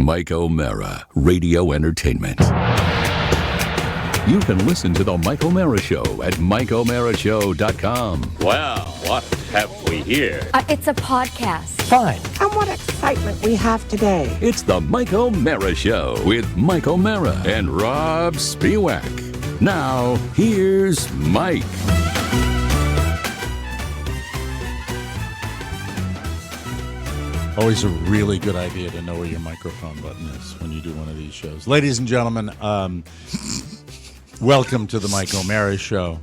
Mike O'Mara, radio entertainment. You can listen to The Mike O'Mara Show at MikeO'MaraShow.com. Well, what have we here? It's a podcast. Fine. And what excitement we have today. It's The Mike O'Mara Show with Mike O'Mara and Robb Spiewak. Now, here's Mike. Always a really good idea to know where your microphone button is when you do one of these shows. Ladies and gentlemen, welcome to the Mike O'Mara Show.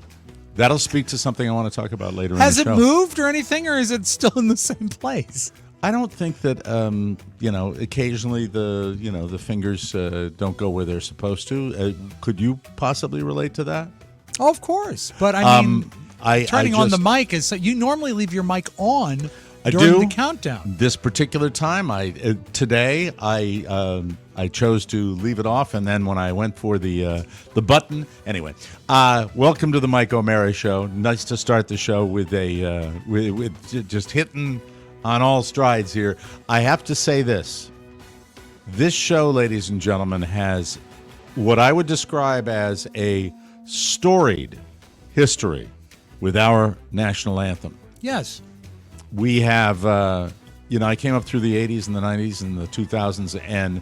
That'll speak to something I want to talk about later in the show. Has it moved or anything, or is it still in the same place? I don't think that, occasionally the fingers don't go where they're supposed to. Could you possibly relate to that? Oh, of course. But I mean, turning on the just- mic is, you normally leave your mic on I during do. the countdown. This particular time, today I chose to leave it off, and then when I went for the button, anyway. Welcome to the Mike O'Mara Show. Nice to start the show with with just hitting on all strides here. I have to say this: this show, ladies and gentlemen, has what I would describe as a storied history with our national anthem. Yes. We have, I came up through the 80s and the 90s and the 2000s, and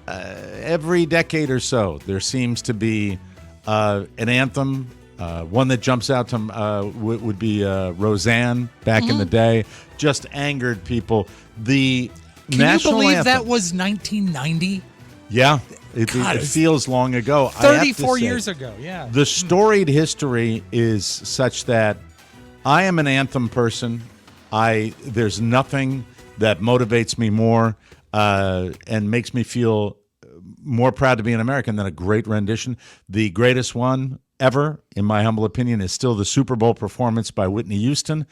every decade or so, there seems to be an anthem. One that jumps out to would be Roseanne back in the day. Just angered people. The Can national you believe anthem, that was 1990? Yeah, it God, feels long ago. 34 years ago, yeah. The storied history is such that I am an anthem person. There's nothing that motivates me more and makes me feel more proud to be an American than a great rendition. The greatest one ever, in my humble opinion, is still the Super Bowl performance by Whitney Houston.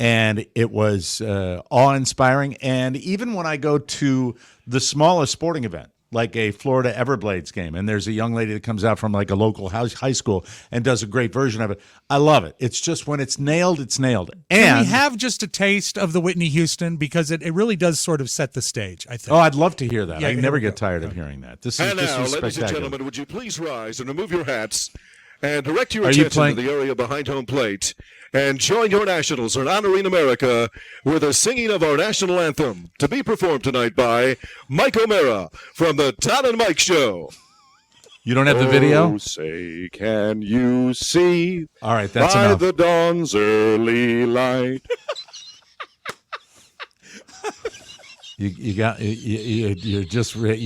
And it was awe-inspiring. And even when I go to the smallest sporting event, like a Florida Everblades game, and there's a young lady that comes out from like a local high school and does a great version of it, I love it. It's just when it's nailed, it's nailed. And Can we have just a taste of the Whitney Houston? Because it really does sort of set the stage, I think. Oh, I'd love to hear that. Yeah, I here never we get go. tired of hearing that. This And is now, ladies and spectacular. gentlemen, would you please rise and remove your hats and direct your Are you attention playing- to the area behind home plate and join your nationals in honoring America with a singing of our national anthem to be performed tonight by Mike O'Mara from the Todd and Mike Show. You don't have the video? Oh, say, can you see All right, that's by enough. the dawn's early light? You're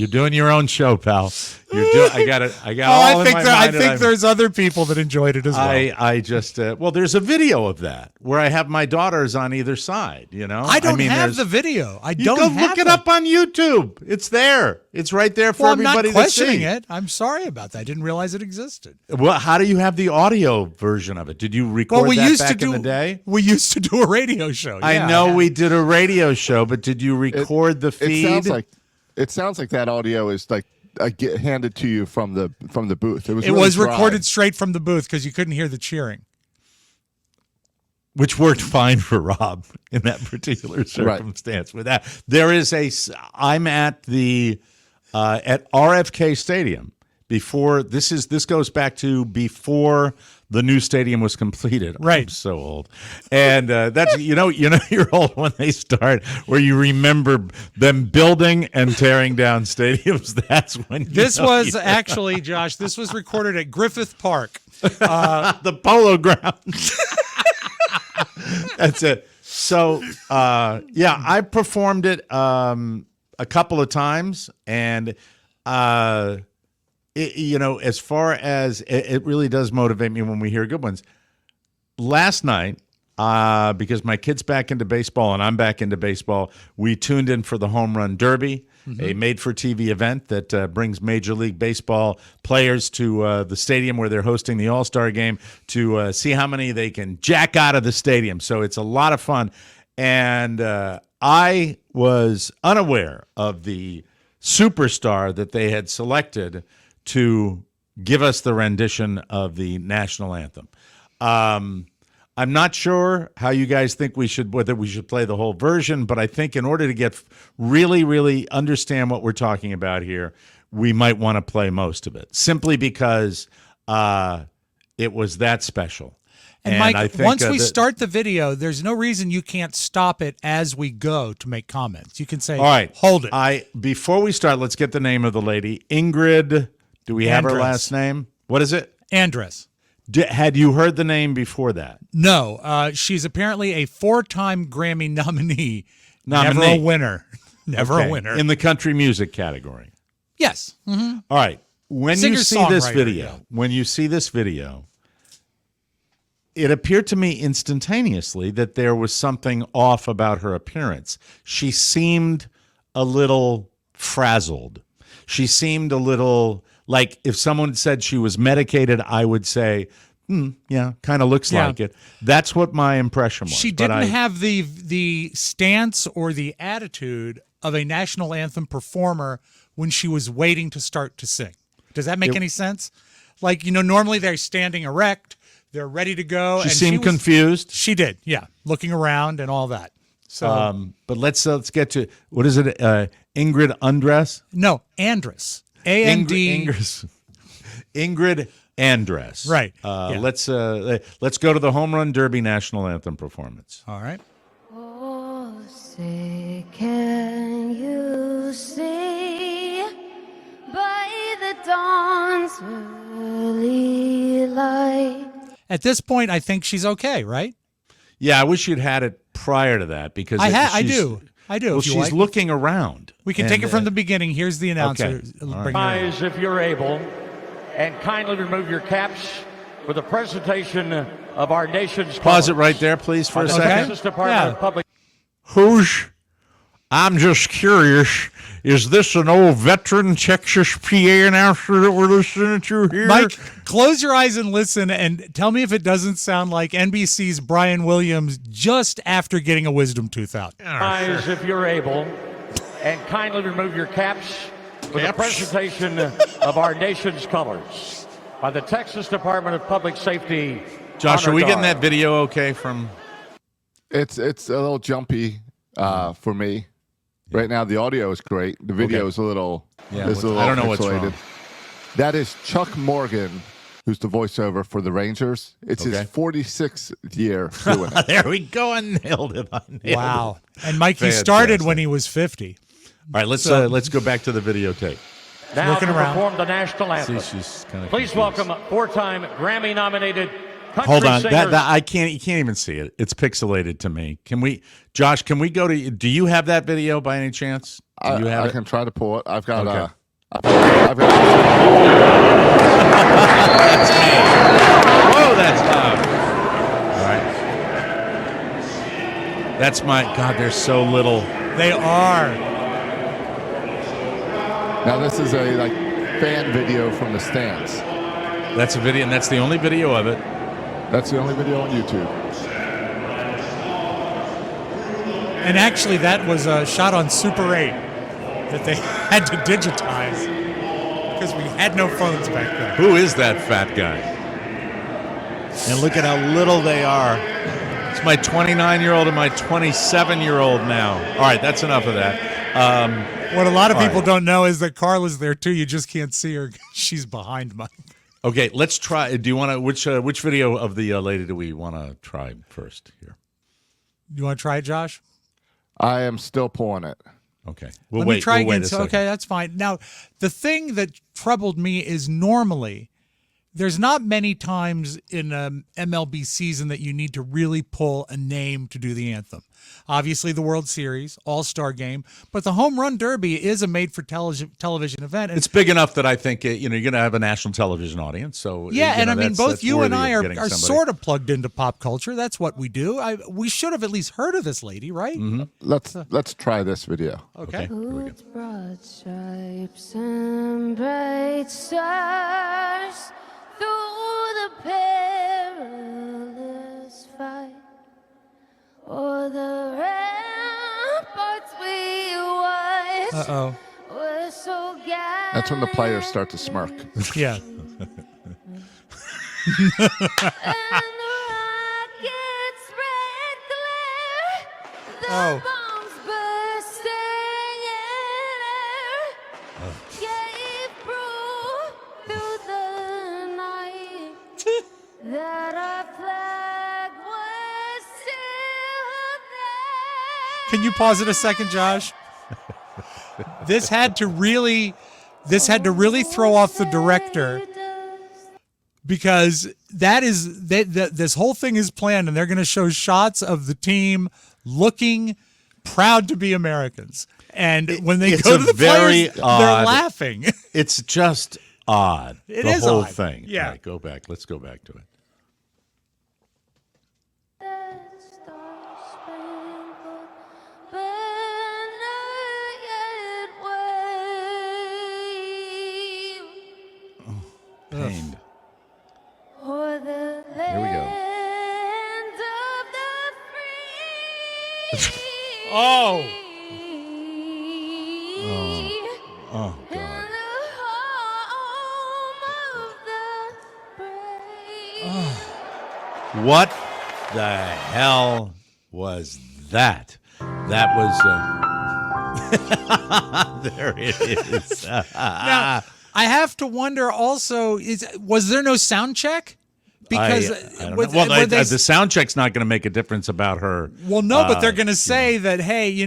doing your own show, pal. I got it. I got all in my mind. I think there's other people that enjoyed it as well. I just there's a video of that where I have my daughters on either side. I don't have the video. I You don't go have look it up on YouTube. It's there. It's right there for Well, I'm everybody not questioning to see. it. I'm sorry about that. I didn't realize it existed. Well, how do you have the audio version of it? Did you record that back in the day? We used to do a radio show. I Yeah, know had- we did a radio show, but did you record the feed? It sounds like that audio is like handed to you from the booth. It was It really was dry. recorded straight from the booth because you couldn't hear the cheering. Which worked fine for Rob in that particular circumstance. With that, I'm at the at RFK Stadium before this goes back to before the new stadium was completed. Right. I'm so old, and that's you're old when they start where you remember them building and tearing down stadiums. That's when This was actually, Josh, this was recorded at Griffith Park. the Polo Grounds. That's it. So, I performed it a couple of times, and as far as it really does motivate me when we hear good ones. Last night, because my kid's back into baseball and I'm back into baseball, we tuned in for the Home Run Derby, a made-for-TV event that brings Major League Baseball players to the stadium where they're hosting the All-Star Game to see how many they can jack out of the stadium. So it's a lot of fun. And I was unaware of the superstar that they had selected to give us the rendition of the national anthem. I'm not sure how you guys think whether we should play the whole version, but I think in order to get really, really understand what we're talking about here, we might want to play most of it, simply because it was that special. And Mike, I think, once we start the video, there's no reason you can't stop it as we go to make comments. You can say, all right, hold it. Before we start, let's get the name of the lady. Ingrid, do we have her Andress. last name? What is it? Andress. Had you heard the name before that? No. She's apparently a 4-time Grammy nominee. Never a winner. Never a winner. In the country music category. Yes. Mm-hmm. All right. When you see this video, it appeared to me instantaneously that there was something off about her appearance. She seemed a little frazzled. She seemed a little like if someone said she was medicated, I would say, yeah, kind of looks like it. That's what my impression was. She didn't have the stance or the attitude of a national anthem performer when she was waiting to start to sing. Does that make any sense? Like, normally they're standing erect. They're ready to go. She seemed confused. She did, yeah, looking around and all that. So, but let's get to what is it? Ingrid Andress? No, Andress. A-N-D. Ingrid Andress. Right. Let's go to the Home Run Derby National Anthem performance. All right. Oh, say, can you see by the dawn's early light? At this point, I think she's okay, right? Yeah, I wish you'd had it prior to that because I do. Well, she's looking around. We can take it from the beginning. Here's the announcer. Okay. Rise, if you're able, and kindly remove your caps for the presentation of our nation's Pause it right there, please, for a second. Texas Department of Public. I'm just curious. Is this an old veteran Texas PA announcer that we're listening to here? Mike, close your eyes and listen and tell me if it doesn't sound like NBC's Brian Williams just after getting a wisdom tooth out. Rise, if you're able, and kindly remove your caps for the presentation of our nation's colors by the Texas Department of Public Safety. Josh, are we getting that video okay from? It's a little jumpy for me. Right now, the audio is great. The video is a little. I don't know what's wrong. That is Chuck Morgan, who's the voiceover for the Rangers. It's his 46th year doing it. There we go. I nailed it. Wow. And Mike, he started when he was 50. All right, let's go back to the videotape. Now looking to around. perform the national anthem. She's kind of Please confused. welcome 4-time Grammy-nominated country Hold on, singer. that I can't. You can't even see it. It's pixelated to me. Can we, Josh? Can we go to? Do you have that video by any chance? Do you have I it? can try to pull it. I've got Okay. I've got That's me. Oh, that's loud. All right. That's my God. They're so little. They are. Now this is a fan video from the stands. That's a video, and that's the only video of it. That's the only video on YouTube. And actually, that was a shot on Super 8 that they had to digitize because we had no phones back then. Who is that fat guy? And look at how little they are. It's my 29-year-old and my 27-year-old now. All right, that's enough of that. What a lot of all people right. don't know is that Carla's there too. You just can't see her. She's behind Mike. Okay, let's try. Do you want to? Which video of the lady do we want to try first here? You want to try it, Josh? I am still pulling it. Okay, Let me try again. So, okay, that's fine. Now, the thing that troubled me is normally there's not many times in an MLB season that you need to really pull a name to do the anthem. Obviously, the World Series, All-Star Game, but the Home Run Derby is a made-for-television event. And It's big enough that I think you're going to have a national television audience. So yeah, and I mean, both that's you and worthy I of are getting somebody. sort of plugged into pop culture. That's what we do. We should have at least heard of this lady, right? Mm-hmm. Let's try this video. Okay. Here we go. With broad stripes and bright stars through the perilous fight, o'er the ramparts we watched. Uh-oh. Were so That's when the players start to smirk. Yeah. and the rocket Oh. bombs bursting in air gave proof through the night that our flag was still there. Can you pause it a second, Josh? This had to really throw off the director, because this whole thing is planned, and they're going to show shots of the team looking proud to be Americans. And when they go to the players, they're laughing. It's just odd. It the is whole odd. thing. Yeah. All right, go back. Let's go back to it. The star-spangled banner yet wave Pained. o'er the Here we go. land of the free. Oh. Oh, God. And the home of the brave. What the hell was that? That was. There it is. Now, I have to wonder also, was there no sound check? Because I don't know. Well, the sound check's not going to make a difference about her. Well, no, but they're going to say that, hey,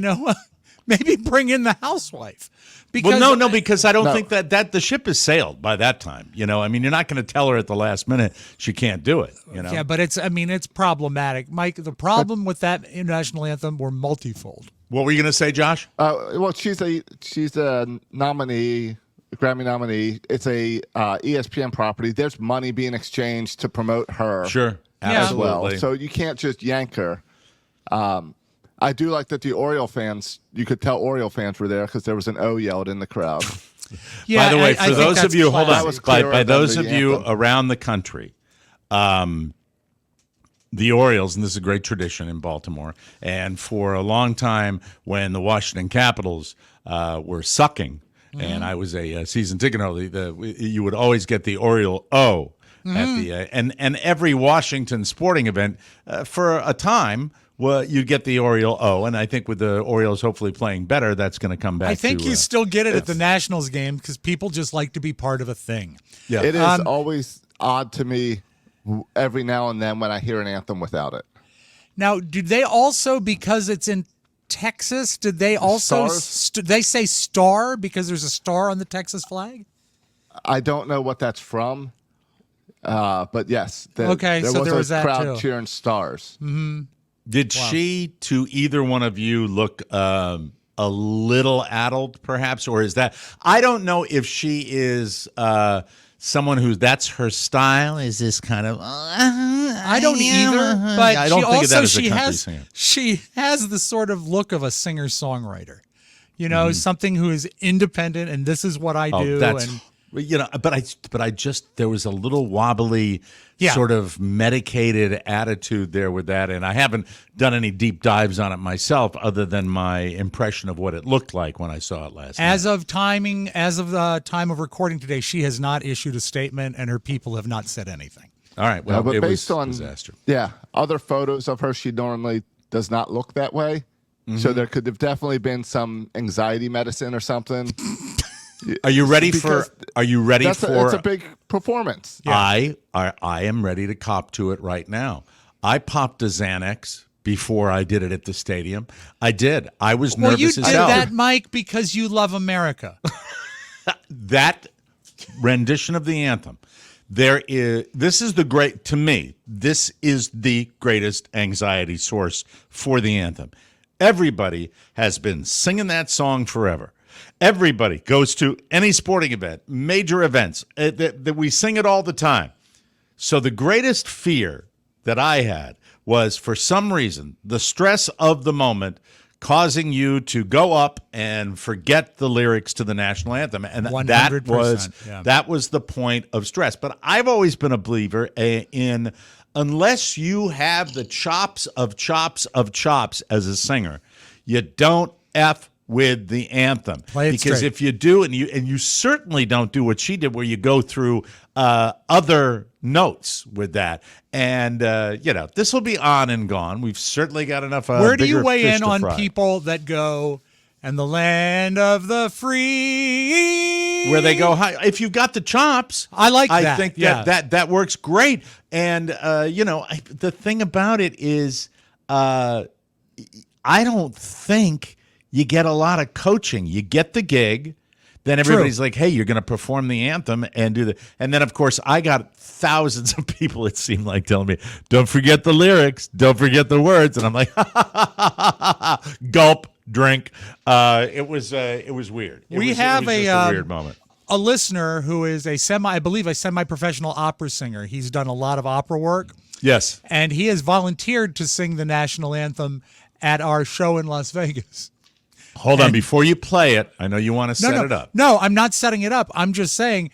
maybe bring in the housewife. Because Well, no, because I don't think that the ship has sailed by that time. I mean, you're not going to tell her at the last minute she can't do it. Yeah, but it's problematic. Mike, the problem with that national anthem were multifold. What were you going to say, Josh? Well, she's a nominee, a Grammy nominee. It's a ESPN property. There's money being exchanged to promote her. Sure, as well. absolutely. So you can't just yank her. I do like that the Oriole fans, you could tell Oriole fans were there because there was an O yelled in the crowd. Yeah, by the way, I for think those that's of you, hold classy. on. That was By clearer those than of the you anthem. around the country, the Orioles, and this is a great tradition in Baltimore, and for a long time when the Washington Capitals were sucking, and I was a season ticket holder, you would always get the Oriole O at the and every Washington sporting event for a time. Well, you get the Oriole O, and I think with the Orioles hopefully playing better, that's going to come back. I think to, you still get it at the Nationals game because people just like to be part of a thing. Yeah. It is always odd to me every now and then when I hear an anthem without it. Now, did they also, because it's in Texas, did they also they say star because there's a star on the Texas flag? I don't know what that's from, but yes. Okay, so there was a that crowd too. cheering stars. Did she, to either one of you, look a little addled, perhaps, or is that? I don't know if she is someone who that's her style. Is this kind of? I don't either, but I don't she think of that also as a country singer. she has the sort of look of a singer songwriter, something who is independent, and this is what I do. That's but I just there was a little wobbly. Yeah. Sort of medicated attitude there with that, and I haven't done any deep dives on it myself, other than my impression of what it looked like when I saw it last night. As of the time of recording today, she has not issued a statement, and her people have not said anything. All right, well, but it based was on a disaster. other photos of her, she normally does not look that way. So there could have definitely been some anxiety medicine or something. Are you ready for? Are you ready for? It's a big performance. I am ready to cop to it right now. I popped a Xanax before I did it at the stadium. I did. I was nervous Well, you as did hell. that, Mike, because you love America. That rendition of the anthem. This is the greatest anxiety source for the anthem. Everybody has been singing that song forever. Everybody goes to any sporting event, major events, that we sing it all the time. So the greatest fear that I had was, for some reason, the stress of the moment causing you to go up and forget the lyrics to the national anthem. And 100%, that was the point of stress. But I've always been a believer in, unless you have the chops of chops as a singer, you don't F with the anthem. Play it because straight. if you do, and you certainly don't do what she did, where you go through other notes with that. And, this will be on and gone. We've certainly got enough. Where do you bigger weigh fish in to on fry. people that go, and the land of the free? Where they go high. If you've got the chops, I like that. I think that works great. And, the thing about it is I don't think you get a lot of coaching. You get the gig. Then everybody's like, hey, you're going to perform the anthem and do the. And then, of course, I got thousands of people, it seemed like, telling me, don't forget the lyrics, don't forget the words. And I'm like, gulp, drink. It was weird. It was just a weird moment. A listener who is a semi-professional opera singer. He's done a lot of opera work. Yes. And he has volunteered to sing the national anthem at our show in Las Vegas. Hold on, before you play it, I know you want to set it up. No, I'm not setting it up. I'm just saying,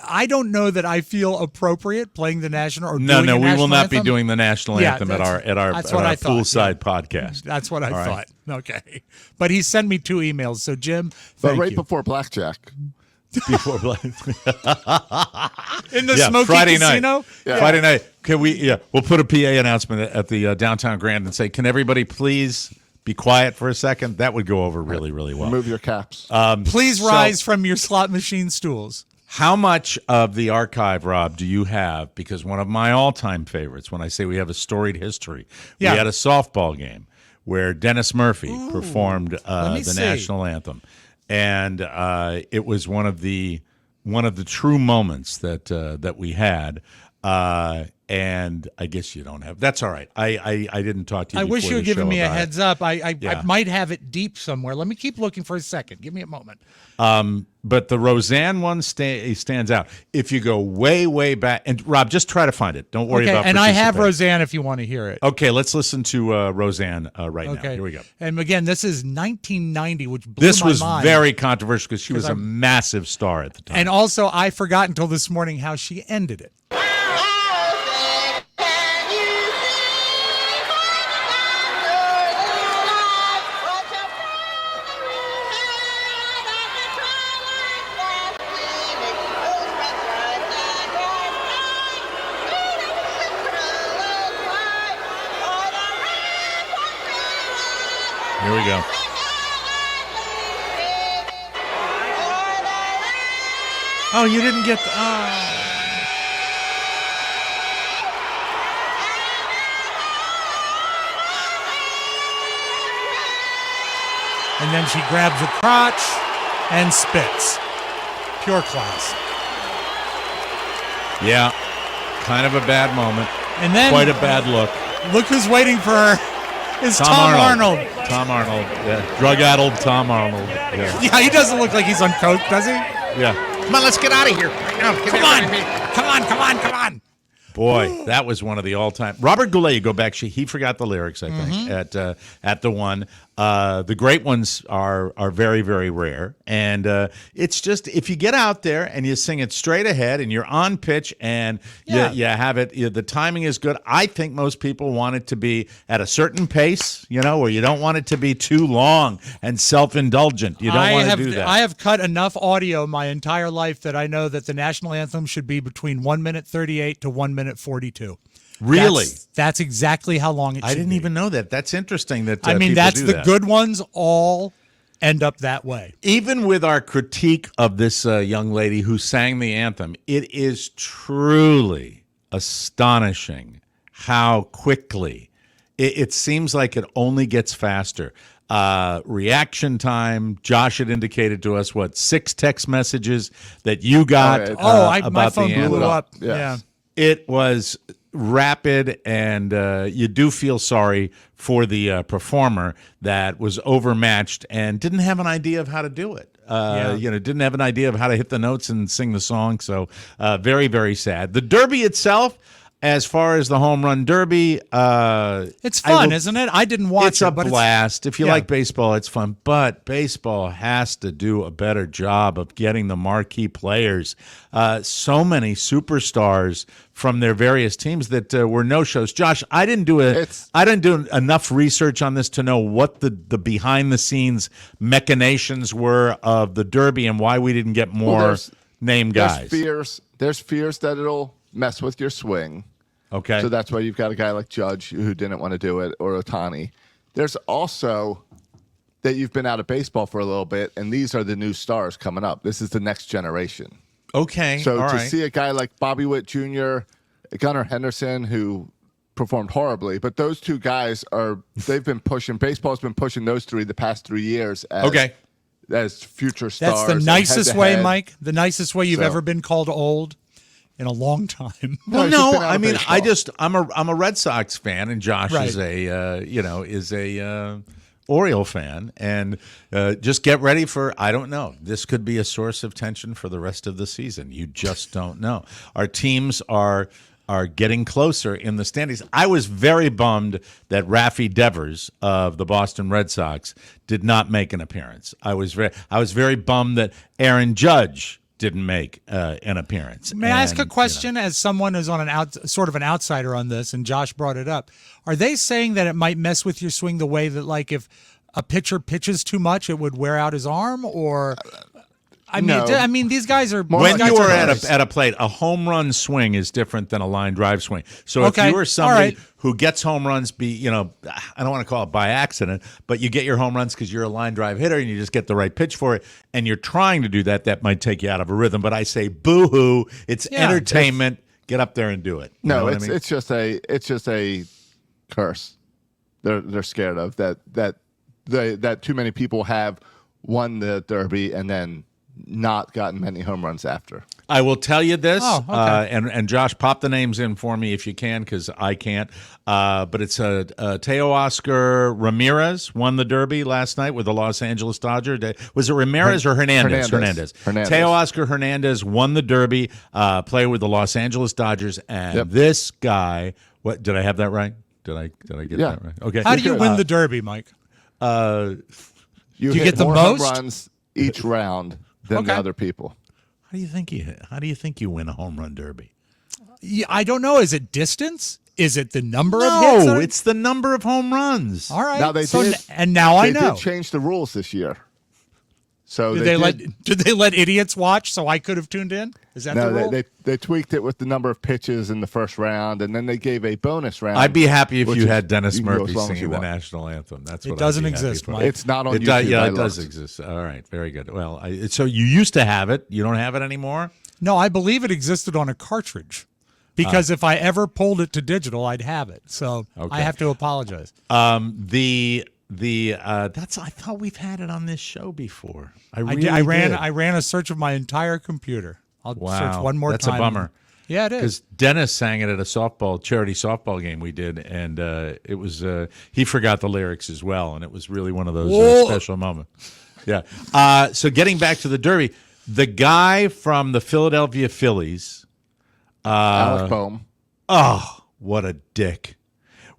I don't know that I feel appropriate playing the national or No, doing the we will national not anthem. be doing the national anthem at our poolside podcast. That's what I All thought. right. Okay, but he sent me 2 emails. So Jim, But thank right you. before blackjack. Before in the Smoky Friday Casino. Night. Yeah. Friday night. Can we? Yeah, we'll put a PA announcement at the downtown Grand and say, "Can everybody please be quiet for a second?" That would go over really, really well. Remove your caps. Please rise from your slot machine stools. How much of the archive, Rob, do you have? Because one of my all-time favorites, when I say we have a storied history, we had a softball game where Dennis Murphy performed the national anthem. And it was one of the true moments that we had. And I guess you don't have. That's all right. I didn't talk to you. I wish you had given me a heads up. I Yeah. might have it deep somewhere. Let me keep looking for a second. Give me a moment. But the Roseanne one stands out. If you go way, way back, and Rob, just try to find it. Don't worry about. And I have participating. Roseanne if you want to hear it. Okay, let's listen to Roseanne right now. Here we go. And again, this is 1990, which blew This my was mind. very controversial because she was a massive star at the time. And also, I forgot until this morning how she ended it. Here we go. Oh, you didn't get the. And then she grabs a crotch and spits. Pure class. Yeah, kind of a bad moment. And then Quite a bad look. Look who's waiting for her. It's Tom Arnold. Tom Arnold. Yeah. Drug-addled Tom Arnold. Yeah. Yeah, he doesn't look like he's on coke, does he? Yeah. Come on, let's get out of here. Come on. Boy, that was one of the all-time. Robert Goulet, you go back. He forgot the lyrics, I think, at the one. The great ones are very, very rare. And it's just, if you get out there and you sing it straight ahead and you're on pitch and you have it, the timing is good. I think most people want it to be at a certain pace, where you don't want it to be too long and self-indulgent. You don't want to do that. I have cut enough audio my entire life that I know that the national anthem should be between 1 minute 38 to 1 minute 42. Really? That's exactly how long it should be. I didn't even know that. That's interesting that I mean, people that's do the that. good ones all end up that way. Even with our critique of this young lady who sang the anthem, it is truly astonishing how quickly it seems like it only gets faster. Reaction time. Josh had indicated to us, 6 text messages that you got my about phone the blew anthem. up. Yes. Yeah. It was rapid, and you do feel sorry for the performer that was overmatched and didn't have an idea of how to do it. Didn't have an idea of how to hit the notes and sing the song. So very, very sad. The Derby itself, as far as the home run derby, It's fun, isn't it? I didn't watch it's it, a but blast. If you like baseball, it's fun. But baseball has to do a better job of getting the marquee players. So many superstars from their various teams that were no-shows. Josh, I didn't do enough research on this to know what the behind-the-scenes machinations were of the Derby and why we didn't get more name guys. There's fears that it'll mess with your swing. Okay. So that's why you've got a guy like Judge who didn't want to do it, or Ohtani. There's also that you've been out of baseball for a little bit, and these are the new stars coming up. This is the next generation. Okay. So all to right. see a guy like Bobby Witt Jr., Gunnar Henderson, who performed horribly, but those two guys they've been pushing, baseball's been pushing those three the past 3 years as future stars. That's the nicest way, head-to-head. Mike. The nicest way you've So- ever been called old in a long time. Well, he's just no, been out I of mean, baseball. I'm a Red Sox fan, and Josh Right. is a Oriole fan, and just get ready for, I don't know, this could be a source of tension for the rest of the season. You just don't know. Our teams are getting closer in the standings. I was very bummed that Rafi Devers of the Boston Red Sox did not make an appearance. I was very bummed that Aaron Judge didn't make an appearance. May I ask a And, question as someone who's on sort of an outsider on this, and Josh brought it up. Are they saying that it might mess with your swing the way that, like, if a pitcher pitches too much, it would wear out his arm? Or, No. I mean, these guys are when these you guys are are at a plate, a home run swing is different than a line drive swing. So Okay, if you are somebody all right. who gets home runs, I don't want to call it by accident, but you get your home runs because you're a line drive hitter and you just get the right pitch for it, and you're trying to do that, that might take you out of a rhythm. But I say, boo-hoo! It's entertainment. Get up there and do it. You know No, what I mean? it's just a curse. They're scared of that too many people have won the Derby and then not gotten many home runs after. I will tell you this, Oh, okay. and Josh, pop the names in for me if you can, because I can't. But it's Teoscar Ramirez won the Derby last night with the Los Angeles Dodgers. Was it Ramirez or Hernandez? Hernandez. Teoscar Hernandez won the Derby, played with the Los Angeles Dodgers, and this guy. What did I have that right? Did I get Yeah. that right? Okay. How do you win the Derby, Mike? You you hit get the more most? home runs each round than the Okay. other people. How do you think you win a home run derby? Yeah, I don't know. Is it distance? Is it the number of hits? No, it's the number of home runs. All right. Now they did, and now I they know. did change the rules this year. So Did they let idiots watch so I could have tuned in? Is that the No, rule? they tweaked it with the number of pitches in the first round, and then they gave a bonus round. I'd be happy if which you is- had Dennis you can go Murphy as long as you singing the want. national anthem. That's It what doesn't I'd be happy exist, for. Mike. It's not on It YouTube. yeah, I it does looked. exist. All right, very good. Well, so you used to have it. You don't have it anymore? No, I believe it existed on a cartridge. Because if I ever pulled it to digital, I'd have it. So Okay. I have to apologize. That's I thought we've had it on this show before. I ran a search of my entire computer. I'll search one more That's time. a bummer. Yeah, it is. Because Dennis sang it at a charity softball game we did, and it was he forgot the lyrics as well, and it was really one of those special moments. Yeah. So getting back to the Derby, the guy from the Philadelphia Phillies, Alec Boehm. oh, what a dick!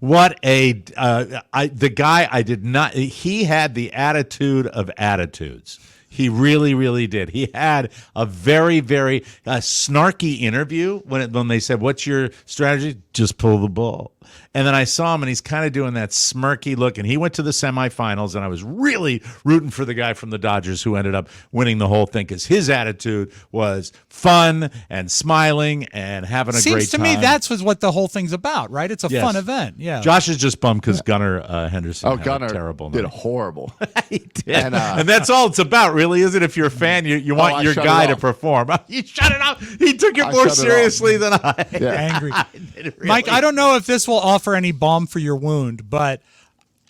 What a the guy I did not. He had the attitude of attitudes. He really, really did. He had a very, very snarky interview when they said, "What's your strategy?" Just pull the ball. And then I saw him, and he's kind of doing that smirky look. And he went to the semifinals, and I was really rooting for the guy from the Dodgers who ended up winning the whole thing because his attitude was fun and smiling and having a great time. Seems to me that's what the whole thing's about, right? It's a Yes. fun event. Yeah. Josh is just bummed because Gunnar Henderson had Gunnar a terrible did night. horrible. He did. And, And that's all it's about, really, isn't it? If you're a fan, you want I your shut guy it to off. perform. You shut it off. He took it I more shut it seriously than I. Yeah. Angry. did, really. Mike, I don't know if this will offer any balm for your wound, but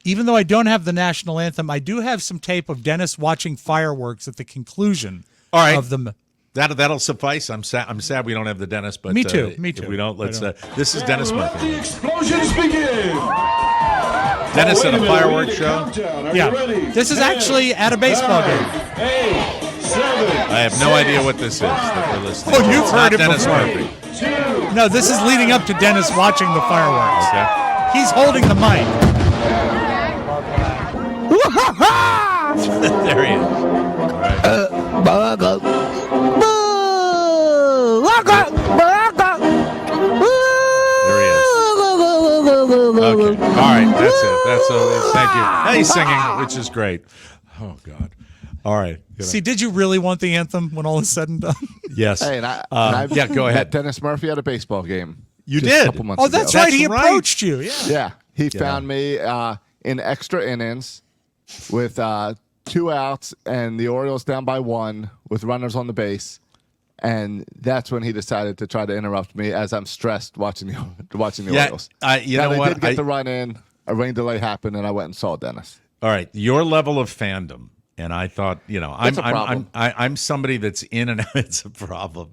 even though I don't have the national anthem, I do have some tape of Dennis watching fireworks at the conclusion All right. of the. That'll suffice. I'm sad we don't have the Dennis, but Me too, me too. If we don't, let's. I This is Dennis Let Murphy. the explosions begin. Dennis Wait at a minute, fireworks we need show. countdown. Are Yeah. you ready? This is 10, actually at a baseball 9, game. 8, 7. I have no idea what this is that we're listening. Oh, to. you've It's heard not it Dennis before. Murphy. 2. No, this is leading up to Dennis watching the fireworks. Okay. He's holding the mic. There he is. All right. There he is. Okay. All right. That's it. That's all. Thank you. Now he's singing, which is great. Oh God. All right. See, did you really want the anthem when all is said and done? Yes. Hey, and go ahead. Met Dennis Murphy at a baseball game. You just did? a couple months Oh, ago. that's right. He approached you. Yeah. Yeah, he found me in extra innings with 2 outs and the Orioles down by 1 with runners on the base. And that's when he decided to try to interrupt me as I'm stressed watching the Orioles. You know what? They did get the run in, a rain delay happened, and I went and saw Dennis. All right, your level of fandom, and I thought, I'm somebody that's in and out. It's a problem.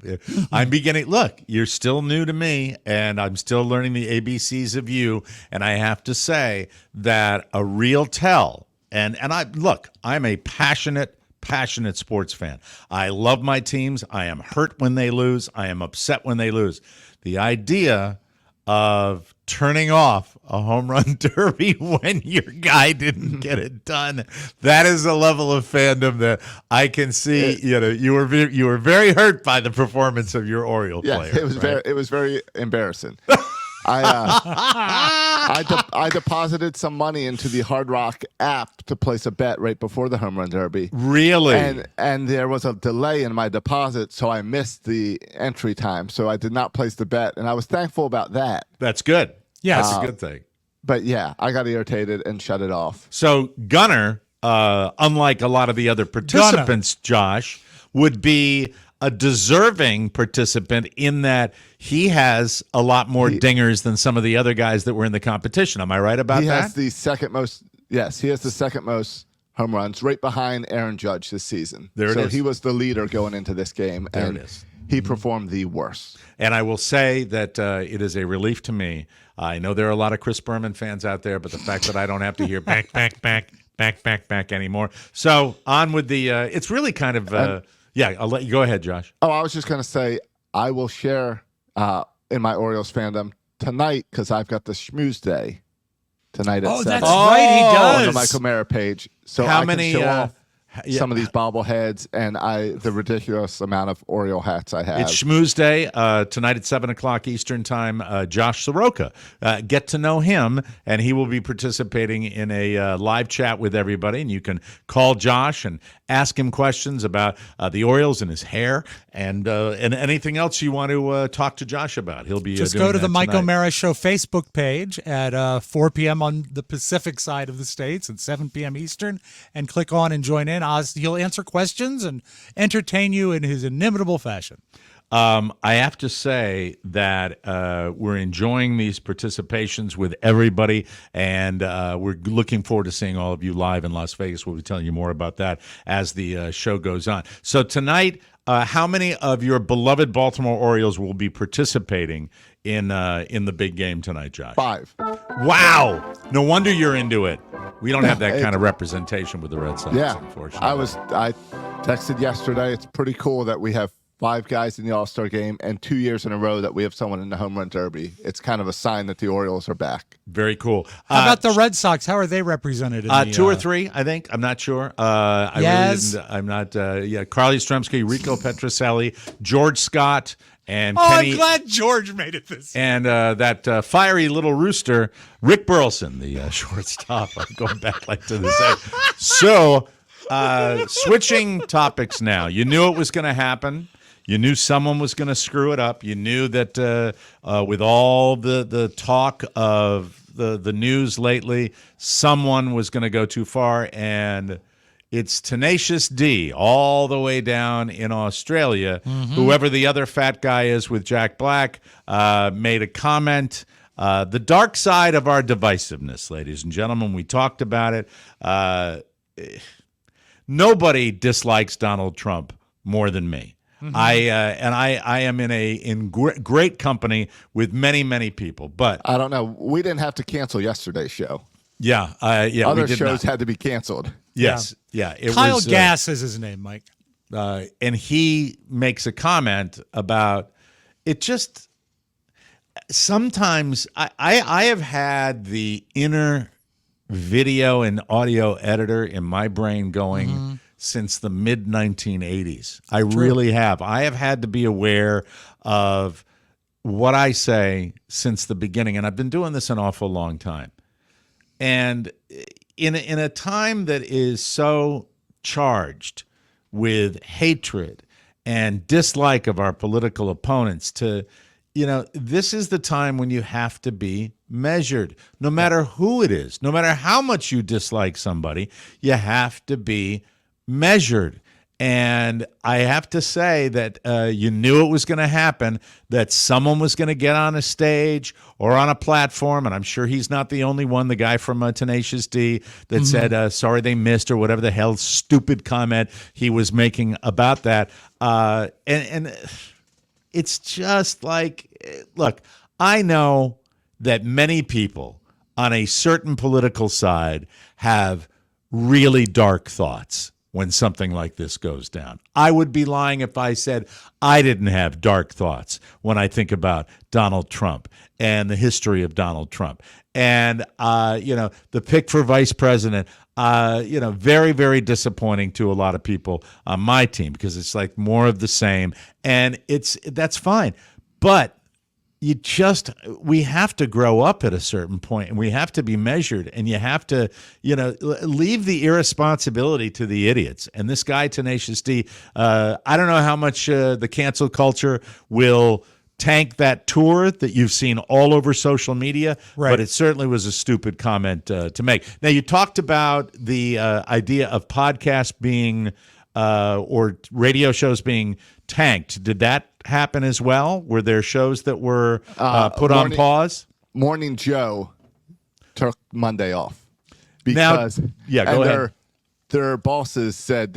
I'm beginning. Look, you're still new to me, and I'm still learning the ABCs of you. And I have to say that a real tell. And I'm a passionate sports fan. I love my teams. I am hurt when they lose. I am upset when they lose. The idea of turning off a home run derby when your guy didn't get it done, that is a level of fandom that I can see. You were very hurt by the performance of your Oriole player. It was very embarrassing. I deposited some money into the Hard Rock app to place a bet right before the home run derby. Really? And there was a delay in my deposit, so I missed the entry time. So I did not place the bet, and I was thankful about that. That's good. Yeah, that's a good thing. But yeah, I got irritated and shut it off. So Gunner, unlike a lot of the other participants, Josh, would be a deserving participant in that he has a lot more dingers than some of the other guys that were in the competition. Am I right about that? He has the second most. Yes, he has the second most home runs, right behind Aaron Judge this season. There it is. So he was the leader going into this game, There and it is. he performed the worst. And I will say that it is a relief to me. I know there are a lot of Chris Berman fans out there, but the fact that I don't have to hear back anymore. So on with the. It's really kind of. Yeah, I'll let you go ahead, Josh. Oh, I was just going to say I will share in my Orioles fandom tonight because I've got the Schmooze Day tonight at 7. That's right, he does. On the Michael Mara page. So How I many, can show off some of these bobbleheads and the ridiculous amount of Oriole hats I have. It's Schmooze Day tonight at 7 o'clock Eastern Time. Josh Soroka. Get to know him, and he will be participating in a live chat with everybody. And you can call Josh and ask him questions about the Orioles and his hair and anything else you want to talk to Josh about. He'll be just doing go to that the Mike tonight. O'Mara Show Facebook page at 4 p.m. on the Pacific side of the states and 7 p.m. Eastern, and click on and join in. He'll answer questions and entertain you in his inimitable fashion. I have to say that we're enjoying these participations with everybody, and we're looking forward to seeing all of you live in Las Vegas. We'll be telling you more about that as the show goes on. So tonight, how many of your beloved Baltimore Orioles will be participating in the big game tonight, Josh? 5. Wow! No wonder you're into it. We don't have that kind of representation with the Red Sox, unfortunately. I texted yesterday. It's pretty cool that we have 5 guys in the All-Star game and 2 years in a row that we have someone in the home run derby. It's kind of a sign that the Orioles are back. Very cool. How about the Red Sox? How are they represented? In 2 or 3, I think. I'm not sure. Yes. I'm not. Carly Yastrzemski, Rico Petrocelli, George Scott, and I'm Kenny. glad George made it this. And that fiery little rooster, Rick Burleson, the shortstop. I'm going back like to the same. So, switching topics now. You knew it was going to happen. You knew someone was going to screw it up. You knew that with all the talk of the news lately, someone was going to go too far, and it's Tenacious D all the way down in Australia. Mm-hmm. Whoever the other fat guy is with Jack Black made a comment. The dark side of our divisiveness, ladies and gentlemen. We talked about it. Nobody dislikes Donald Trump more than me. Mm-hmm. I am in great company with many people. But I don't know. We didn't have to cancel yesterday's show. Yeah. Other we did shows not. had to be canceled. Yes. Yeah. Kyle Gass is his name, Mike. And he makes a comment about it. Just sometimes I have had the inner video and audio editor in my brain going since the mid 1980s. I really have. I have had to be aware of what I say since the beginning, and I've been doing this an awful long time. And in a time that is so charged with hatred and dislike of our political opponents to, this is the time when you have to be measured. No matter who it is, no matter how much you dislike somebody, you have to be measured. And I have to say that you knew it was going to happen, that someone was going to get on a stage or on a platform, and I'm sure he's not the only one, the guy from Tenacious D that said, sorry they missed, or whatever the hell stupid comment he was making about that. And it's just like, look, I know that many people on a certain political side have really dark thoughts when something like this goes down. I would be lying if I said I didn't have dark thoughts when I think about Donald Trump and the history of Donald Trump. And, the pick for vice president, very, very disappointing to a lot of people on my team because it's like more of the same. And that's fine. But we have to grow up at a certain point, and we have to be measured, and you have to, leave the irresponsibility to the idiots. And this guy, Tenacious D, I don't know how much the cancel culture will tank that tour that you've seen all over social media, but it certainly was a stupid comment to make. Now, you talked about the idea of podcasts being or radio shows being tanked. Did that happen as well? Were there shows that were put on pause? Morning Joe took Monday off because go ahead. Their bosses said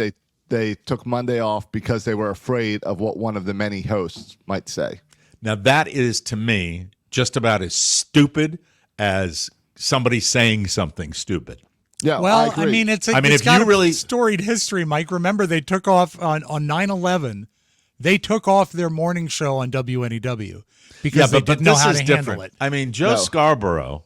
they took Monday off because they were afraid of what one of the many hosts might say. Now that is, to me, just about as stupid as somebody saying something stupid. Yeah, well, I mean, it's got a storied history, Mike. Remember, they took off on 9/11. They took off their morning show on WNEW because they didn't know how to handle it. I mean, Joe Scarborough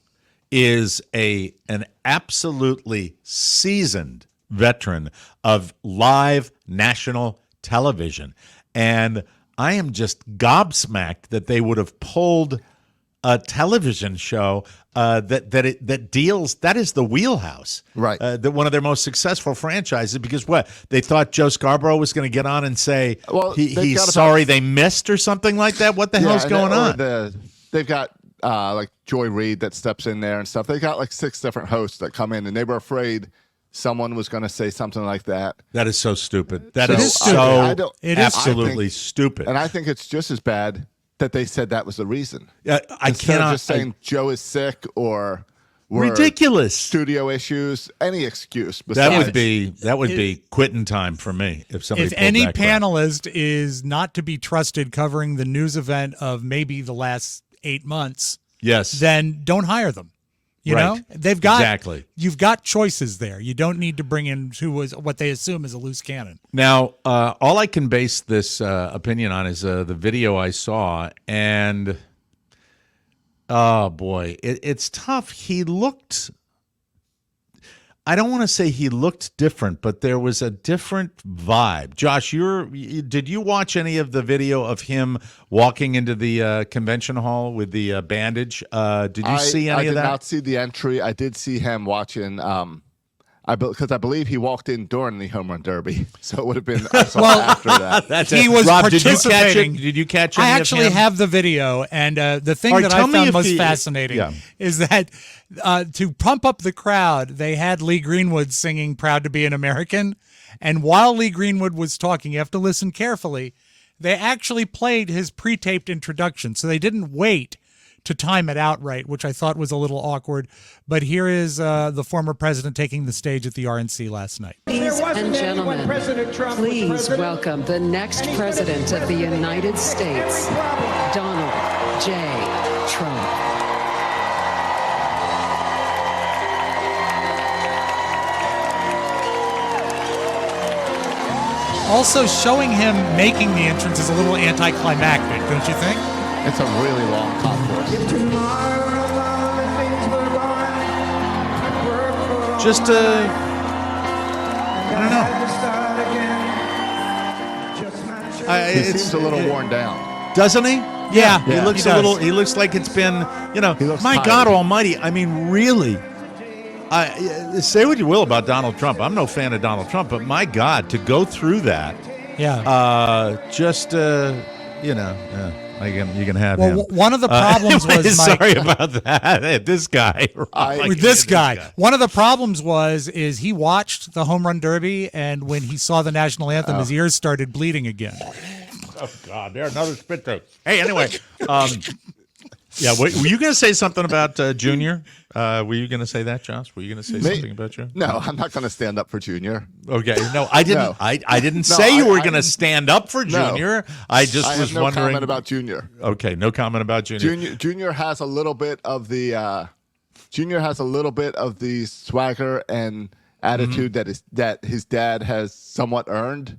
is an absolutely seasoned veteran of live national television, and I am just gobsmacked that they would have pulled a television show that deals, that is the wheelhouse, right? That one of their most successful franchises, because what, they thought Joe Scarborough was going to get on and say, well, he's sorry they missed or something like that. What the hell's going on? They've got like Joy Reid that steps in there and stuff. They got like 6 different hosts that come in, and they were afraid someone was going to say something like that. That is so stupid. That is so absolutely stupid. And I think it's just as bad that they said that was the reason. I cannot just saying Joe is sick or ridiculous studio issues, any excuse. That would be quitting time for me if somebody. If any panelist is not to be trusted covering the news event of maybe the last 8 months, yes, then don't hire them. You know, they've got You've got choices there. You don't need to bring in what they assume is a loose cannon. Now, all I can base this opinion on is the video I saw, and oh boy, it's tough. He looked. I don't want to say he looked different, but there was a different vibe. Josh, did you watch any of the video of him walking into the convention hall with the bandage? Did you see any of that? I did not see the entry. I did see him watching, because I believe he walked in during the home run derby, so it would have been after that. He was Rob, participating. Did you catch any I actually of him? have the video, and the thing that I found most fascinating is that to pump up the crowd, they had Lee Greenwood singing "Proud to be an American," and while Lee Greenwood was talking, you have to listen carefully, they actually played his pre-taped introduction, so they didn't wait to time it out right, which I thought was a little awkward. But here is the former president taking the stage at the RNC last night. Ladies and gentlemen, please welcome the next president of the United States, Donald J. Trump. Also, showing him making the entrance is a little anticlimactic, don't you think? It's a really long concourse. Just I don't know. He seems a little worn down, doesn't he? Yeah, he looks a little. He looks like it's been. He looks my tired. God Almighty! I mean, really, Say what you will about Donald Trump. I'm no fan of Donald Trump, but my God, to go through that, you can have him. One of the problems was, Mike, sorry about that. This guy, One of the problems is he watched the home run derby, and when he saw the national anthem, his ears started bleeding again. Oh God, there's another spit take. Hey, anyway, were you going to say something about Junior? Were you going to say that, Josh? Were you going to say something about Junior? No, I'm not going to stand up for Junior. Okay, no, I didn't. No. I didn't say you were going to stand up for Junior. I was no wondering. Comment about Junior. Okay, no comment about Junior. Junior has a little bit of the. Junior has a little bit of the swagger and attitude that his dad has somewhat earned.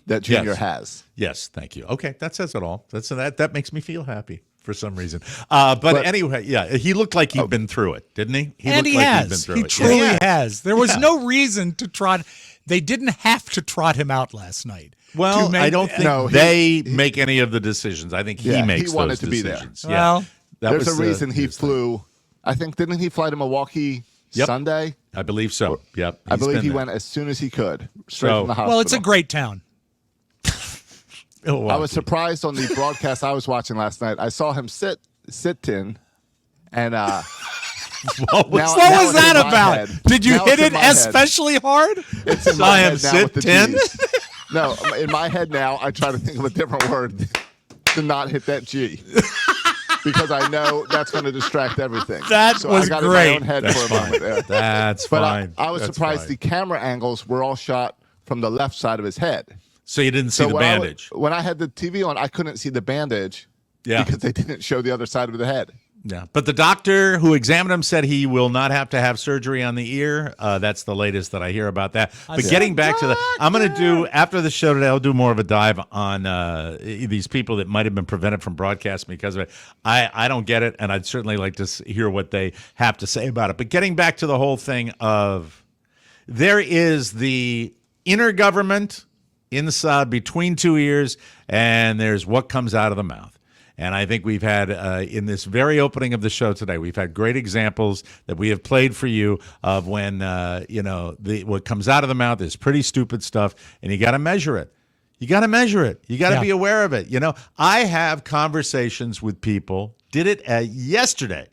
That Junior has. Yes, thank you. Okay, that says it all. That makes me feel happy for some reason. But anyway, he looked like he'd been through it, didn't he? He has. He truly has. There was no reason to trot. They didn't have to trot him out last night. Well, I don't think they make any of the decisions. I think he makes he wanted those to decisions. be there. Well, there's a reason he flew. I think, didn't he fly to Milwaukee Sunday? I believe so. Yep. I believe he went as soon as he could, straight from the hospital. Well, it's a great town. I was surprised on the broadcast I was watching last night. I saw him sit in, and what was that about? Did you hit it especially hard? It's in my head now with the G's. No, in my head now, I try to think of a different word to not hit that G. Because I know that's going to distract everything. That was I got great. In my own head for a moment there. That's fine. I was surprised the camera angles were all shot from the left side of his head. So you didn't see the bandage? When I had the TV on, I couldn't see the bandage because they didn't show the other side of the head. Yeah, but the doctor who examined him said he will not have to have surgery on the ear. That's the latest that I hear about that. But getting back to I'm going to do, after the show today, I'll do more of a dive on these people that might have been prevented from broadcasting because of it. I don't get it, and I'd certainly like to hear what they have to say about it. But getting back to the whole thing of there is the inner government inside between two ears, and there's what comes out of the mouth. And I think we've had, in this very opening of the show today, we've had great examples that we have played for you of when, what comes out of the mouth is pretty stupid stuff, and you got to measure it. You got to measure it. You got to be aware of it. I have conversations with people, did it yesterday,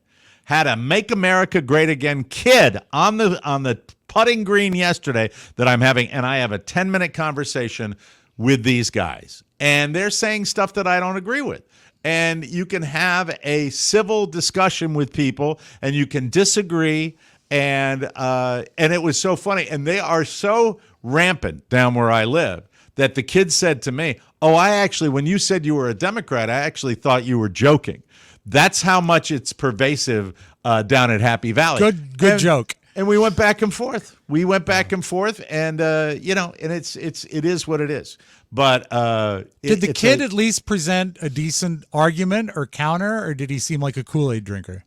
had a Make America Great Again kid on the putting green yesterday that I'm having, and I have a 10-minute conversation with these guys. And they're saying stuff that I don't agree with. And you can have a civil discussion with people, and you can disagree. And it was so funny. And they are so rampant down where I live that the kid said to me, when you said you were a Democrat, I actually thought you were joking. That's how much it's pervasive down at Happy Valley. Good joke. And we went back and forth. And it is what it is. But did the kid at least present a decent argument or counter, or did he seem like a Kool-Aid drinker?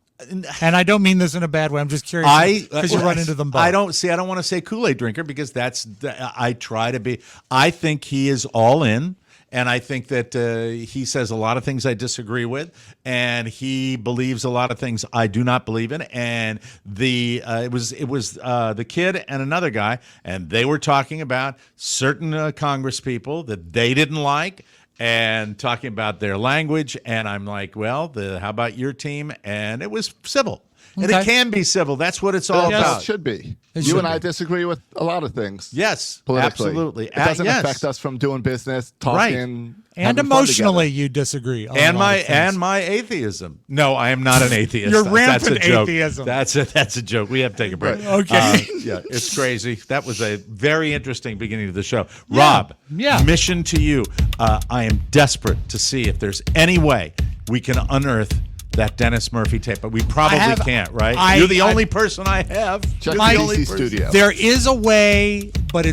And I don't mean this in a bad way. I'm just curious because you run into them both. I don't want to say Kool-Aid drinker because I try to be. I think he is all in. And I think that he says a lot of things I disagree with, and he believes a lot of things I do not believe in. And it was the kid and another guy, and they were talking about certain Congress people that they didn't like, and talking about their language. And I'm like, well, how about your team? And it was civil. And it can be civil. That's what it's all about. It should be. You and I disagree with a lot of things. Yes, politically. Absolutely. It doesn't affect us from doing business, talking, and emotionally you disagrey. And my atheism. No, I am not an atheist. You're rampant atheism. That's a joke. We have to take a break. Okay. It's crazy. That was a very interesting beginning of the show. Rob, mission to you. I am desperate to see if there's any way we can unearth that Dennis Murphy tape, but we probably can't, right? You're the only person I have. Check the DC studio. There is a way, but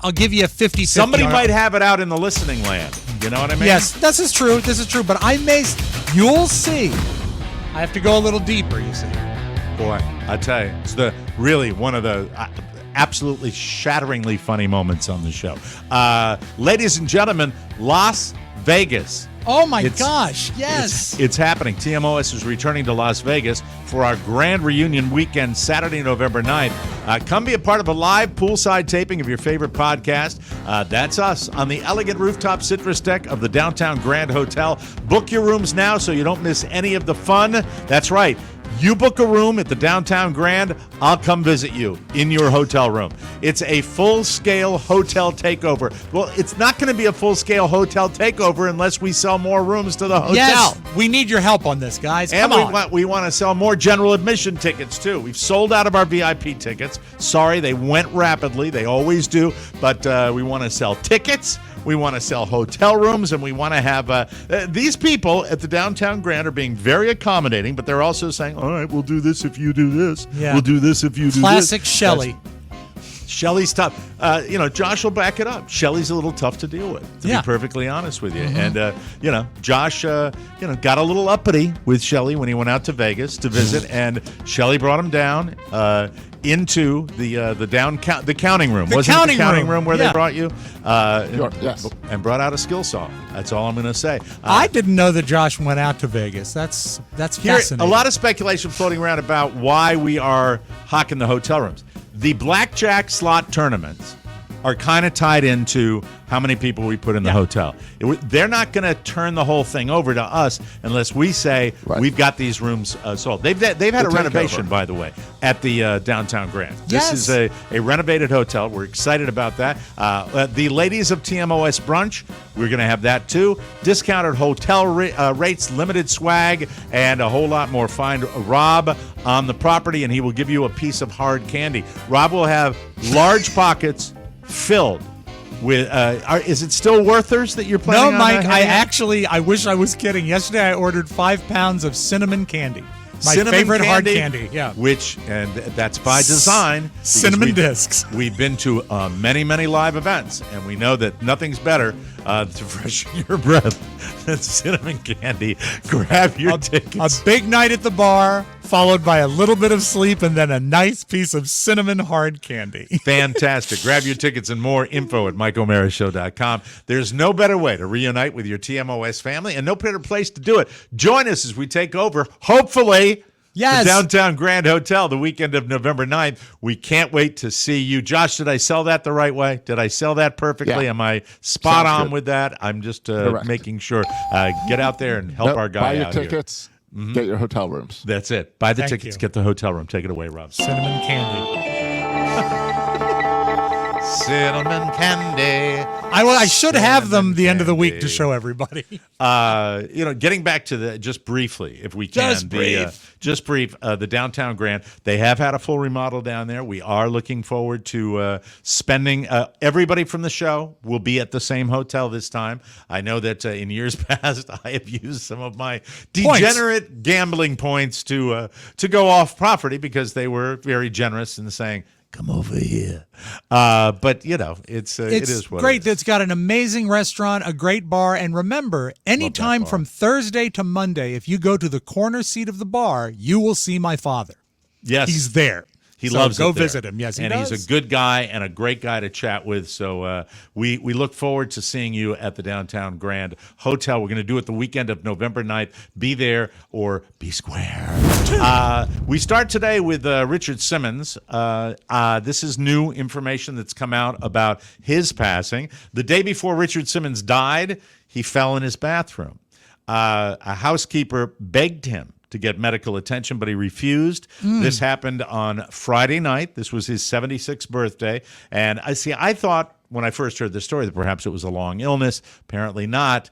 I'll give you a 50-50. Somebody might have it out in the listening land. You know what I mean? Yes, this is true. But you'll see. I have to go a little deeper, you see. Boy, I tell you, it's really one of the absolutely shatteringly funny moments on the show. Ladies and gentlemen, Las Vegas Oh my gosh, yes. It's happening. TMOS is returning to Las Vegas for our grand reunion weekend, Saturday, November 9th. Come be a part of a live poolside taping of your favorite podcast. That's us on the elegant rooftop citrus deck of the Downtown Grand Hotel. Book your rooms now so you don't miss any of the fun. That's right. You book a room at the Downtown Grand, I'll come visit you in your hotel room. It's a full-scale hotel takeover. Well, it's not going to be a full-scale hotel takeover unless we sell more rooms to the hotel. Yes, we need your help on this, guys. And Come on. we want to sell more general admission tickets, too. We've sold out of our VIP tickets. Sorry, they went rapidly. They always do. But we want to sell tickets. We want to sell hotel rooms, and we want to have these people at the Downtown Grand are being very accommodating, but they're also saying, all right, we'll do this if you do this. Yeah. We'll do this if you do this. Classic Shelley. Shelley's tough. Josh will back it up. Shelley's a little tough to deal with, to be perfectly honest with you. Mm-hmm. And, Josh, got a little uppity with Shelley when he went out to Vegas to visit, and Shelley brought him down into the counting room. Wasn't it the counting room where they brought you? Yes. And brought out a skill saw. That's all I'm going to say. I didn't know that Josh went out to Vegas. That's fascinating. A lot of speculation floating around about why we are hawking the hotel rooms. The blackjack slot tournaments are kind of tied into how many people we put in the hotel. They're not going to turn the whole thing over to us unless we say we've got these rooms sold. They've had a renovation, by the way, at the Downtown Grand. Yes. This is a renovated hotel. We're excited about that. The ladies of TMOS brunch, we're going to have that too. Discounted hotel rates, limited swag, and a whole lot more. Find Robb on the property, and he will give you a piece of hard candy. Robb will have large pockets filled with is it still Werther's that you're planning on? No, Mike, I wish I was kidding. Yesterday I ordered 5 pounds of cinnamon candy. My favorite hard candy. Yeah. And that's by design. Cinnamon discs. We've been to many, many live events, and we know that nothing's better to freshen your breath than cinnamon candy. Grab your tickets. A big night at the bar, followed by a little bit of sleep, and then a nice piece of cinnamon hard candy. Fantastic. Grab your tickets and more info at MikeOmaraShow.com. There's no better way to reunite with your TMOS family, and no better place to do it. Join us as we take over, hopefully, the Downtown Grand Hotel the weekend of November 9th. We can't wait to see you. Josh, did I sell that the right way? Did I sell that perfectly? Yeah. Am I spot on with that? I'm just making sure. Get out there and help our guy out here. Buy your tickets. Mm-hmm. Get your hotel rooms. That's it. Buy the tickets, get the hotel room. Take it away, Rob. Cinnamon candy. Cinnamon candy. I should have them the end of the week to show everybody. Getting back to just briefly, if we can. Just brief. The Downtown Grand, they have had a full remodel down there. We are looking forward to spending. Everybody from the show will be at the same hotel this time. I know that in years past, I have used some of my degenerate gambling points to go off property because they were very generous in saying, come over here. But, it is what great. it is. It's got an amazing restaurant, a great bar. And remember, anytime from Thursday to Monday, if you go to the corner seat of the bar, you will see my father. Yes. He's there. He loves go it there. visit him. Yes, he does. He's a good guy and a great guy to chat with. So we look forward to seeing you at the Downtown Grand Hotel. We're going to do it the weekend of November 9th. Be there or be square. We start today with Richard Simmons. This is new information that's come out about his passing. The day before Richard Simmons died, he fell in his bathroom. A housekeeper begged him to get medical attention, but he refused. This happened on Friday night. This was his 76th birthday. And I thought when I first heard the story that perhaps it was a long illness. Apparently not.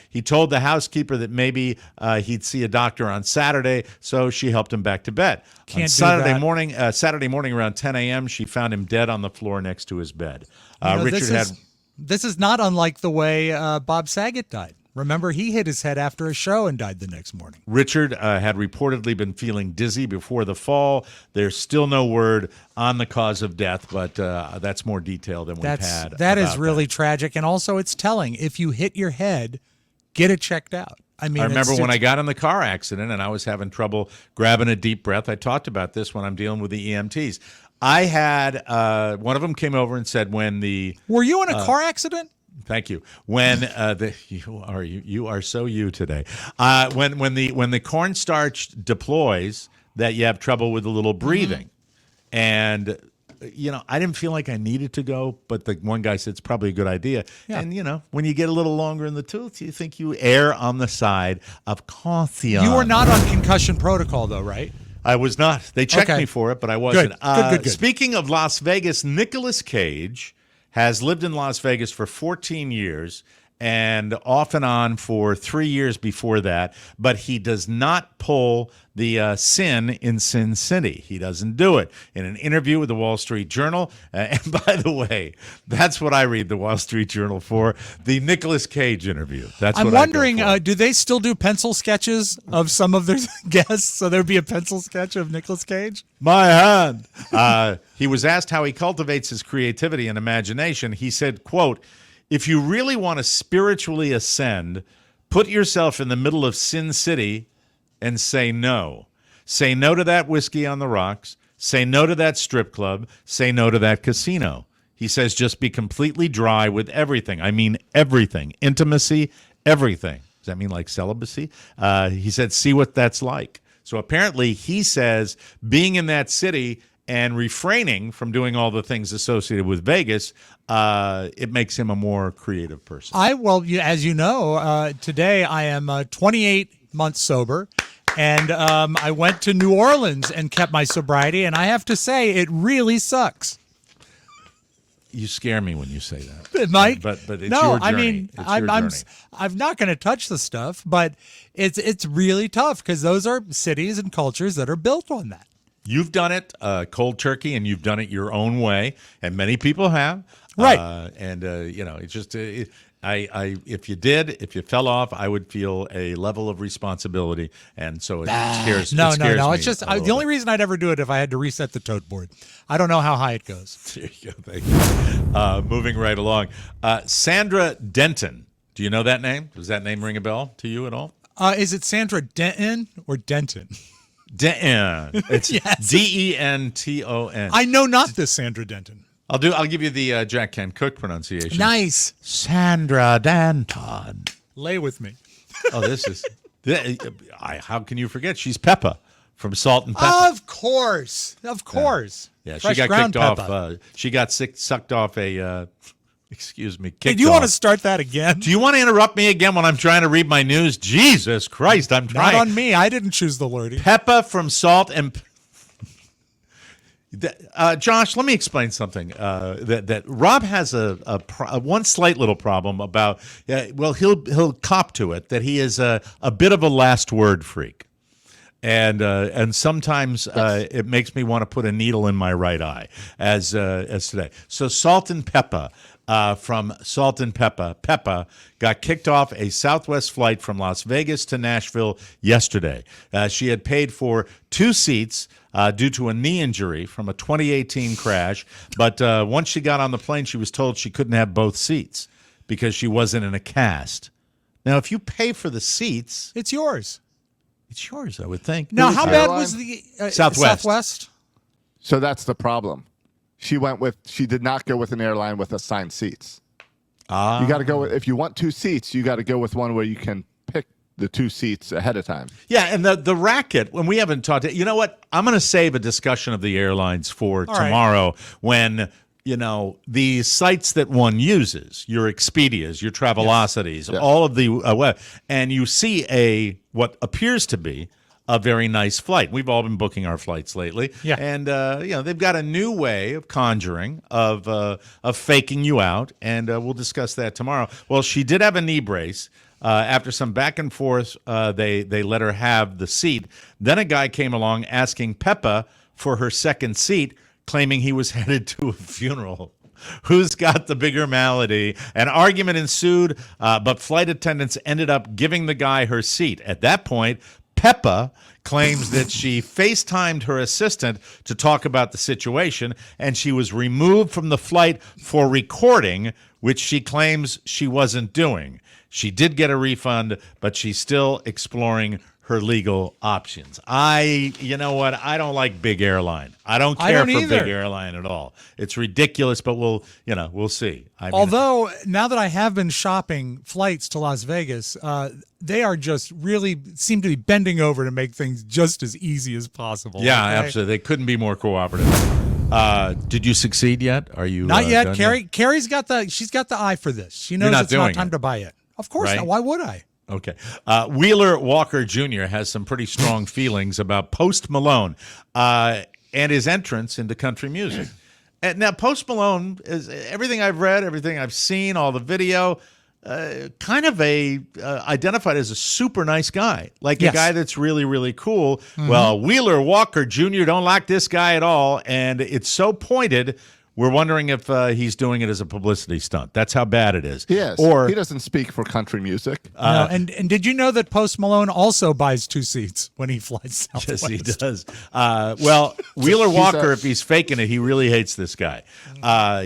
He told the housekeeper that maybe he'd see a doctor on Saturday, so she helped him back to bed. On Saturday morning around 10 a.m., she found him dead on the floor next to his bed. This is not unlike the way Bob Saget died. Remember, he hit his head after a show and died the next morning. Richard had reportedly been feeling dizzy before the fall. There's still no word on the cause of death, but that's more detail than we've had. That is really tragic, and also it's telling. If you hit your head, get it checked out. I remember when I got in the car accident and I was having trouble grabbing a deep breath. I talked about this when I'm dealing with the EMTs. I had one of them came over and said when the... Were you in a car accident? Thank you. When you are so you today. When the cornstarch deploys, that you have trouble with a little breathing, and I didn't feel like I needed to go, but the one guy said it's probably a good idea. Yeah. And when you get a little longer in the tooth, you think you err on the side of caution. You were not on concussion protocol, though, right? I was not. They checked me for it, but I wasn't. Good. Speaking of Las Vegas, Nicolas Cage has lived in Las Vegas for 14 years and off and on for 3 years before that, but he does not pull the sin in Sin City. He doesn't do it. In an interview with the Wall Street Journal, and by the way, that's what I read the Wall Street Journal for, the Nicolas Cage interview. I'm wondering, do they still do pencil sketches of some of their guests? So there'd be a pencil sketch of Nicolas Cage? My hand. He was asked how he cultivates his creativity and imagination. He said, quote, "If you really want to spiritually ascend, put yourself in the middle of Sin City and say no. Say no to that whiskey on the rocks. Say no to that strip club. Say no to that casino." He says just be completely dry with everything. I mean everything. Intimacy, everything. Does that mean like celibacy? He said see what that's like. So apparently he says being in that city and refraining from doing all the things associated with Vegas, it makes him a more creative person. As you know, today I am 28 months sober, and I went to New Orleans and kept my sobriety, and I have to say it really sucks. You scare me when you say that, Mike. But it's no, your journey. I mean, I'm not going to touch the stuff, but it's really tough because those are cities and cultures that are built on that. You've done it cold turkey, and you've done it your own way, and many people have. Right. It's just if you fell off, I would feel a level of responsibility, and so it scares. No. Me it's just the only reason I'd ever do it if I had to reset the tote board. I don't know how high it goes. There you go. Thank you. Moving right along, Sandra Denton. Do you know that name? Does that name ring a bell to you at all? Is it Sandra Denton or Denton? Denton. It's Yes. Denton. I know not this Sandra Denton. I'll give you the Jack Kent Cook pronunciation. Nice. Sandra Denton. Lay with me. Oh, this is. How can you forget? She's Peppa from Salt and Pepper. Of course. Yeah, Fresh she got ground kicked pepper. off. She got sucked off a. Excuse me. Hey, do you want to start that again? Do you want to interrupt me again when I'm trying to read my news? Jesus Christ, I'm trying. Not on me. I didn't choose the wording. Peppa from Salt and. Josh, let me explain something. That Rob has one slight little problem about. He'll cop to it that he is a bit of a last word freak, and sometimes it makes me want to put a needle in my right eye, as today. So Salt and Peppa. From Salt and Peppa. Peppa got kicked off a Southwest flight from Las Vegas to Nashville yesterday. She had paid for 2 seats due to a knee injury from a 2018 crash, but once she got on the plane, she was told she couldn't have both seats because she wasn't in a cast. Now, if you pay for the seats... It's yours. It's yours, I would think. Now, how bad was the Southwest? So that's the problem. She did not go with an airline with assigned seats. You got to go if you want 2 seats, you got to go with one where you can pick the 2 seats ahead of time. Yeah, and the racket, when we haven't talked, you know what? I'm going to save a discussion of the airlines for tomorrow when, the sites that one uses, your Expedias, your Travelocities, all of the web, and you see what appears to be a very nice flight. We've all been booking our flights lately. Yeah. And, they've got a new way of conjuring, of faking you out, and we'll discuss that tomorrow. Well, she did have a knee brace. After some back and forth, they let her have the seat. Then a guy came along asking Peppa for her second seat, claiming he was headed to a funeral. Who's got the bigger malady? An argument ensued, but flight attendants ended up giving the guy her seat. At that point, Peppa claims that she FaceTimed her assistant to talk about the situation, and she was removed from the flight for recording, which she claims she wasn't doing. She did get a refund, but she's still exploring her legal options. You know what? I don't like big airline. I don't care for either. big airline at all. It's ridiculous, but we'll see. Although now that I have been shopping flights to Las Vegas, they are just really seem to be bending over to make things just as easy as possible. Yeah, okay? absolutely. They couldn't be more cooperative. Did you succeed yet? Are you not yet? done Carrie, yet? Carrie's got the eye for this. She knows it's not time to buy it. Of course right? not. Why would I? Okay. Wheeler Walker Jr. has some pretty strong feelings about Post Malone and his entrance into country music. And now, Post Malone is everything I've read, everything I've seen, all the video. Kind of identified as a super nice guy, like a guy that's really, really cool. Mm-hmm. Well, Wheeler Walker Jr. don't like this guy at all, and it's so pointed. We're wondering if he's doing it as a publicity stunt. That's how bad it is. Yes, or he doesn't speak for country music. No, and did you know that Post Malone also buys 2 seats when he flies Southwest? Yes, he does. Well, Wheeler Walker, if he's faking it, he really hates this guy.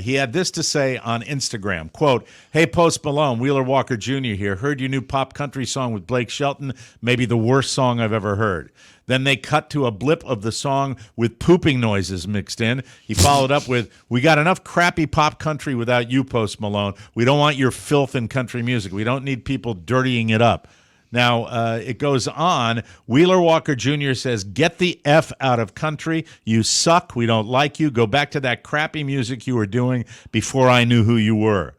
He had this to say on Instagram, quote, "Hey, Post Malone, Wheeler Walker Jr. here. Heard your new pop country song with Blake Shelton. Maybe the worst song I've ever heard." Then they cut to a blip of the song with pooping noises mixed in. He followed up with, "We got enough crappy pop country without you, Post Malone. We don't want your filth in country music. We don't need people dirtying it up." Now, it goes on. Wheeler Walker Jr. says, "Get the F out of country. You suck. We don't like you. Go back to that crappy music you were doing before I knew who you were."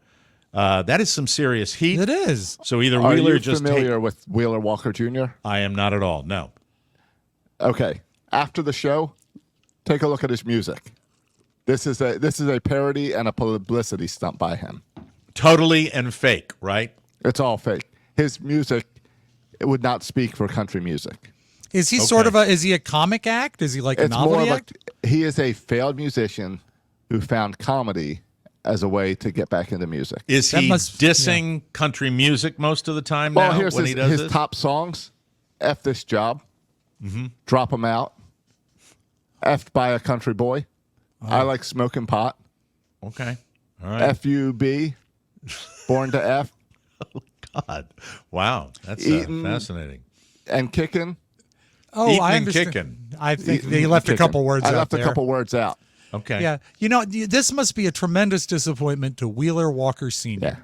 That is some serious heat. It is. So either Are Wheeler you just familiar with Wheeler Walker Jr.? I am not at all. No. Okay. After the show, take a look at his music. This is a parody and a publicity stunt by him. Totally and fake, right? It's all fake. His music, it would not speak for country music. Is he is he a comic act? Is he like a novelty act? He is a failed musician who found comedy as a way to get back into music. Is he dissing country music most of the time now here's when he does his this? top songs: "F This Job," "Drop 'Em Out," "F'd by a Country Boy," "I Like Smoking Pot," Okay. All right. "FUB," "Born to F." Oh, God. Wow. That's fascinating. And "Kickin'." Oh, Eatin' I and understand. kickin'. I think Eatin' they and left a kickin'. couple words out I left there. a couple words out. Okay. Yeah. This must be a tremendous disappointment to Wheeler Walker Sr.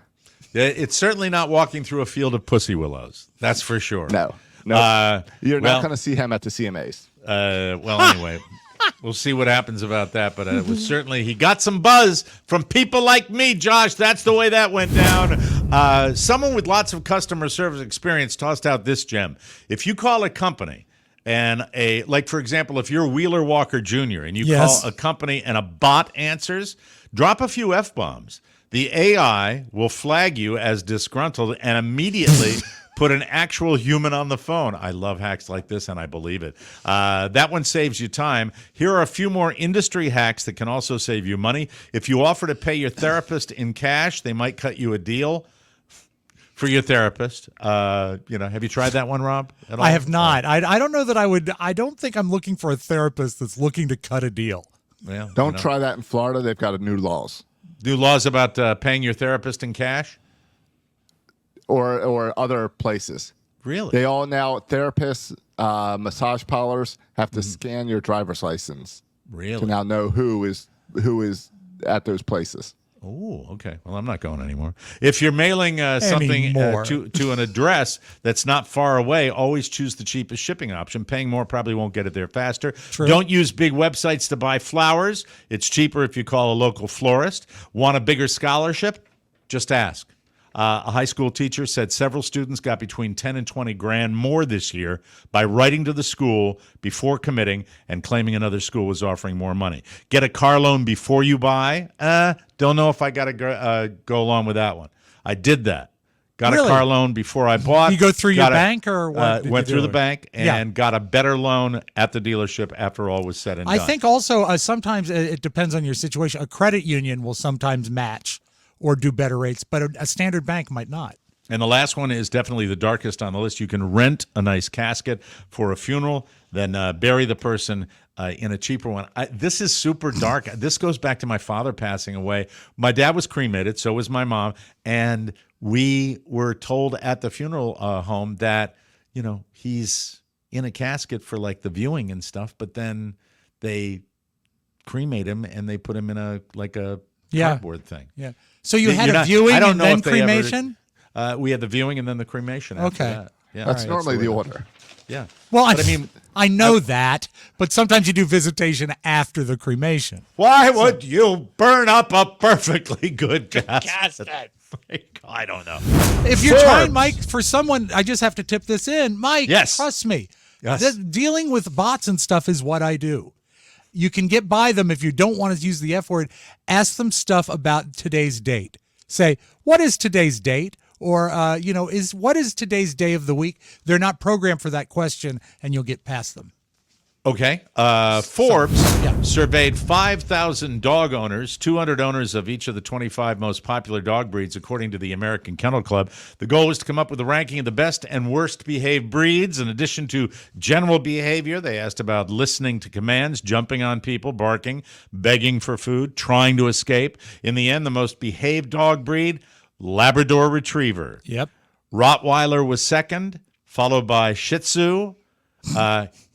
Yeah. It's certainly not walking through a field of pussy willows. That's for sure. No. You're not going to see him at the CMAs. Well, anyway, we'll see what happens about that. But it was certainly, he got some buzz from people like me, Josh. That's the way that went down. Someone with lots of customer service experience tossed out this gem. If you call a company and like, for example, if you're Wheeler Walker Jr. and you call a company and a bot answers, drop a few F-bombs. The AI will flag you as disgruntled and immediately put an actual human on the phone. I love hacks like this, and I believe it. That one saves you time. Here are a few more industry hacks that can also save you money. If you offer to pay your therapist in cash, they might cut you a deal for your therapist. Have you tried that one, Rob? At all? I have not. I don't know that I would. I don't think I'm looking for a therapist that's looking to cut a deal. Well, Don't try that in Florida. They've got new laws. New laws about paying your therapist in cash? Or other places. Really? They all now, therapists, massage parlors have to scan your driver's license Really? to now know who is at those places. Oh, okay. Well, I'm not going anymore. If you're mailing something to an address that's not far away, always choose the cheapest shipping option. Paying more probably won't get it there faster. True. Don't use big websites to buy flowers. It's cheaper if you call a local florist. Want a bigger scholarship? Just ask. A high school teacher said several students got between 10 and 20 grand more this year by writing to the school before committing and claiming another school was offering more money. Get a car loan before you buy? Don't know if I got to go along with that one. I did that. Got a car loan before I bought. You go through your bank or what? Went through the bank and got a better loan at the dealership after all was said and done. I think also sometimes it depends on your situation. A credit union will sometimes match or do better rates, but a standard bank might not. And the last one is definitely the darkest on the list. You can rent a nice casket for a funeral, then bury the person in a cheaper one. This is super dark. This goes back to my father passing away. My dad was cremated, so was my mom, and we were told at the funeral home that, he's in a casket for like the viewing and stuff, but then they cremate him and they put him in a cardboard thing. Yeah. So you had a viewing and then cremation? We had the viewing and then the cremation after that. Yeah. That's normally the order. Yeah. Well, I know that, but sometimes you do visitation after the cremation. Why would you burn up a perfectly good casket? I don't know. If you're trying, Mike, for someone, I just have to tip this in. Mike, yes. Trust me. Yes. Dealing with bots and stuff is what I do. You can get by them if you don't want to use the F word. Ask them stuff about today's date. Say, what is today's date? Or, what is today's day of the week? They're not programmed for that question, and you'll get past them. Okay. Forbes surveyed 5,000 dog owners, 200 owners of each of the 25 most popular dog breeds, according to the American Kennel Club. The goal was to come up with a ranking of the best and worst behaved breeds. In addition to general behavior, they asked about listening to commands, jumping on people, barking, begging for food, trying to escape. In the end, the most behaved dog breed, Labrador Retriever. Yep. Rottweiler was second, followed by Shih Tzu,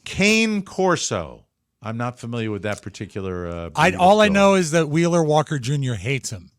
Cane Corso. I'm not familiar with that particular breed. All I know is that Wheeler Walker Jr. hates him.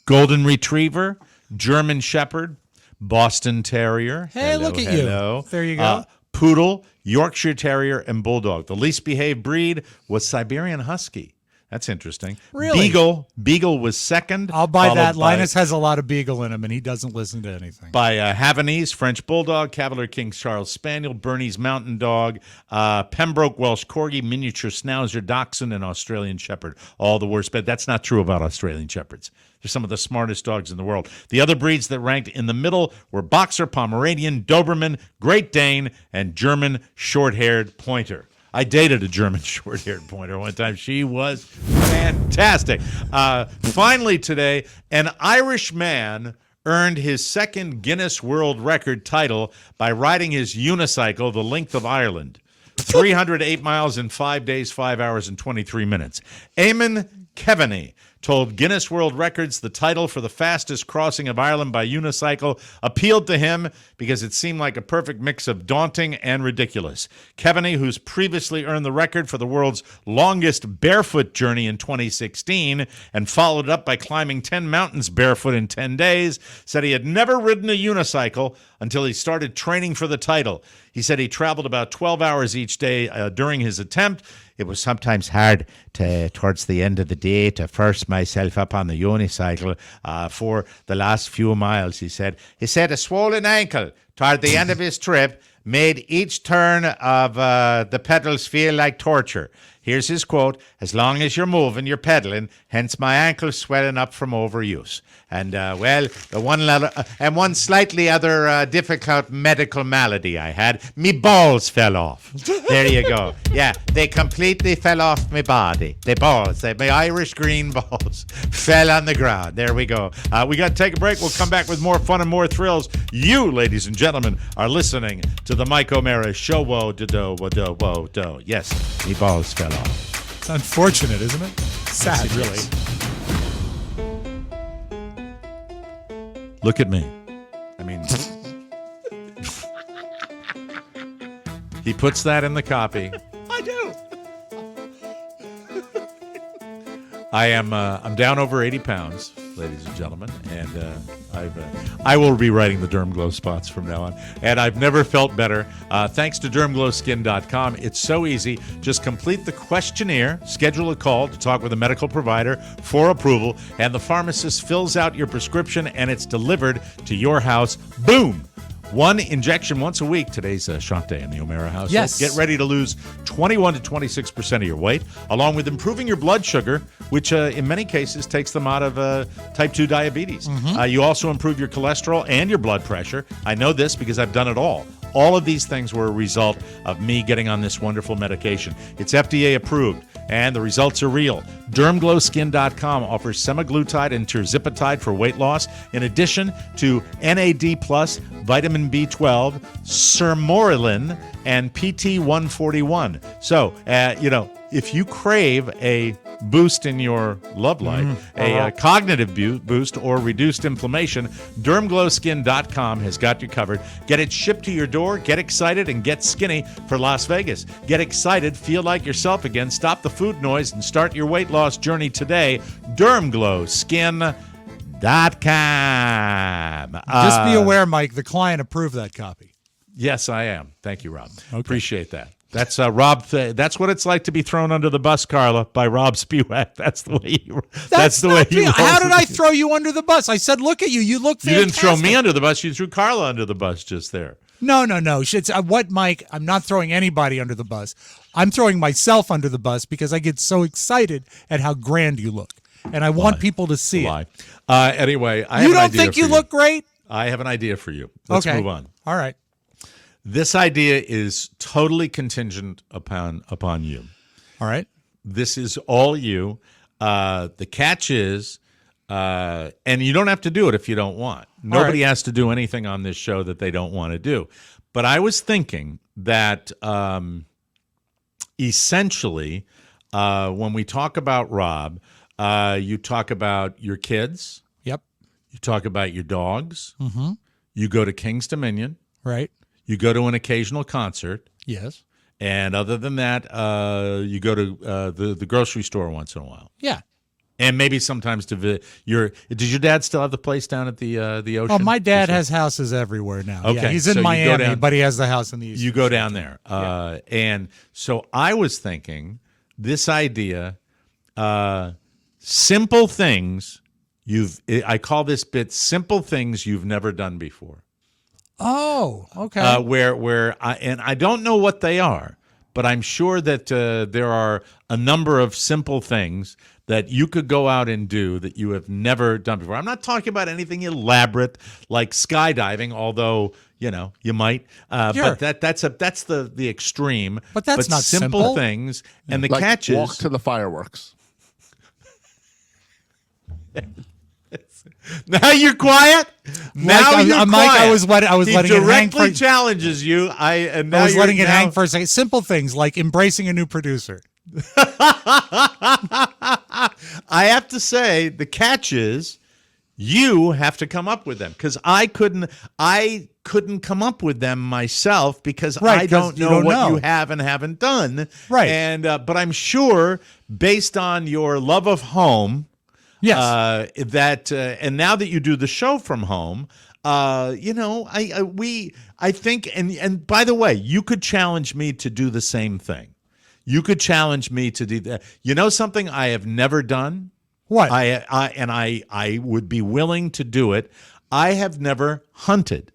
Golden Retriever, German Shepherd, Boston Terrier. Hey, look at you. There you go. Poodle, Yorkshire Terrier, and Bulldog. The least behaved breed was Siberian Husky. That's interesting. Really? Beagle was second. I'll buy that. Linus has a lot of Beagle in him, and he doesn't listen to anything. By Havanese, French Bulldog, Cavalier King Charles Spaniel, Bernese Mountain Dog, Pembroke Welsh Corgi, Miniature Schnauzer, Dachshund, and Australian Shepherd. All the worst, but that's not true about Australian Shepherds. They're some of the smartest dogs in the world. The other breeds that ranked in the middle were Boxer, Pomeranian, Doberman, Great Dane, and German Short-Haired Pointer. I dated a German short-haired pointer one time. She was fantastic. Finally today, an Irish man earned his second Guinness World Record title by riding his unicycle the length of Ireland. 308 miles in 5 days, 5 hours, and 23 minutes. Eamon Kevanagh told Guinness World Records the title for the fastest crossing of Ireland by unicycle appealed to him because it seemed like a perfect mix of daunting and ridiculous. Kevanagh, who's previously earned the record for the world's longest barefoot journey in 2016 and followed up by climbing 10 mountains barefoot in 10 days, said he had never ridden a unicycle until he started training for the title. He said he traveled about 12 hours each day during his attempt. It was sometimes hard towards the end of the day to force myself up on the unicycle for the last few miles, he said. He said a swollen ankle toward the end of his trip made each turn of the pedals feel like torture. Here's his quote: "As long as you're moving, you're pedaling, hence my ankle's swelling up from overuse." And, one slightly other difficult medical malady I had, me balls fell off. There you go. Yeah, they completely fell off my body. The balls, my Irish green balls, fell on the ground. There we go. We got to take a break. We'll come back with more fun and more thrills. You, ladies and gentlemen, are listening to the Mike O'Mara Show. Whoa. Yes, me balls fell off. It's unfortunate, isn't it? Sad, really. Look at me. I mean, he puts that in the copy. I do. I'm down over 80 pounds, ladies and gentlemen, and I will be writing the Derm Glow spots from now on, and I've never felt better. Thanks to DermGlowSkin.com. It's so easy. Just complete the questionnaire, schedule a call to talk with a medical provider for approval, and the pharmacist fills out your prescription, and it's delivered to your house. Boom! One injection once a week. Today's shot day in the O'Mara house. Yes. Get ready to lose 21 to 26% of your weight, along with improving your blood sugar, which in many cases takes them out of type 2 diabetes. Mm-hmm. You also improve your cholesterol and your blood pressure. I know this because I've done it all. All of these things were a result of me getting on this wonderful medication. It's FDA approved, and the results are real. DermGlowSkin.com offers semaglutide and tirzepatide for weight loss, in addition to NAD+, vitamin B12, sermorelin, and PT141. So, if you crave a boost in your love life, a cognitive boost, or reduced inflammation, DermGlowSkin.com has got you covered. Get it shipped to your door. Get excited and get skinny for Las Vegas. Get excited, feel like yourself again, stop the food noise, and start your weight loss journey today. DermGlowSkin.com. Just be aware, Mike, the client approved that copy. Yes, I am. Thank you, Rob. Okay. Appreciate that. That's Rob. That's what it's like to be thrown under the bus, Carla, by Rob Spiewak. That's the way you. That's the way you. How did I throw you under the bus? I said, "Look at you. You look fantastic." You didn't throw me under the bus. You threw Carla under the bus just there. No. What, Mike? I'm not throwing anybody under the bus. I'm throwing myself under the bus because I get so excited at how grand you look, and I want people to see it. Anyway, I have you an don't idea think for you look great? I have an idea for you. Let's move on. All right. This idea is totally contingent upon you. All right. This is all you. The catch is, and you don't have to do it if you don't want. Nobody has to do anything on this show that they don't want to do. But I was thinking that essentially, when we talk about Rob, you talk about your kids. Yep. You talk about your dogs. Mm-hmm. You go to King's Dominion. Right. You go to an occasional concert. Yes. And other than that, you go to the grocery store once in a while. Yeah. And maybe sometimes does your dad still have the place down at the ocean? Oh, my dad has houses everywhere now. Okay. Yeah, he's in Miami, but he has the house in the East. You go down there. And so I was thinking this idea, simple things I call this bit simple things you've never done before. Oh, okay. Where I don't know what they are, but I'm sure that there are a number of simple things that you could go out and do that you have never done before. I'm not talking about anything elaborate like skydiving, although you might. Sure. But that's the extreme. But that's not simple things. And the like catch is walk to the fireworks. Now you're quiet. Now you're quiet. Mike, I was letting it hang for. He directly challenges you. I was letting it hang for a second. Simple things like embracing a new producer. I have to say, the catch is you have to come up with them because I couldn't come up with them myself because I don't know what you have and haven't done. Right. And but I'm sure based on your love of home. Yes. And now that you do the show from home, I think, and by the way, you could challenge me to do the same thing. You could challenge me to do that. You know something I have never done? What? I would be willing to do it. I have never hunted.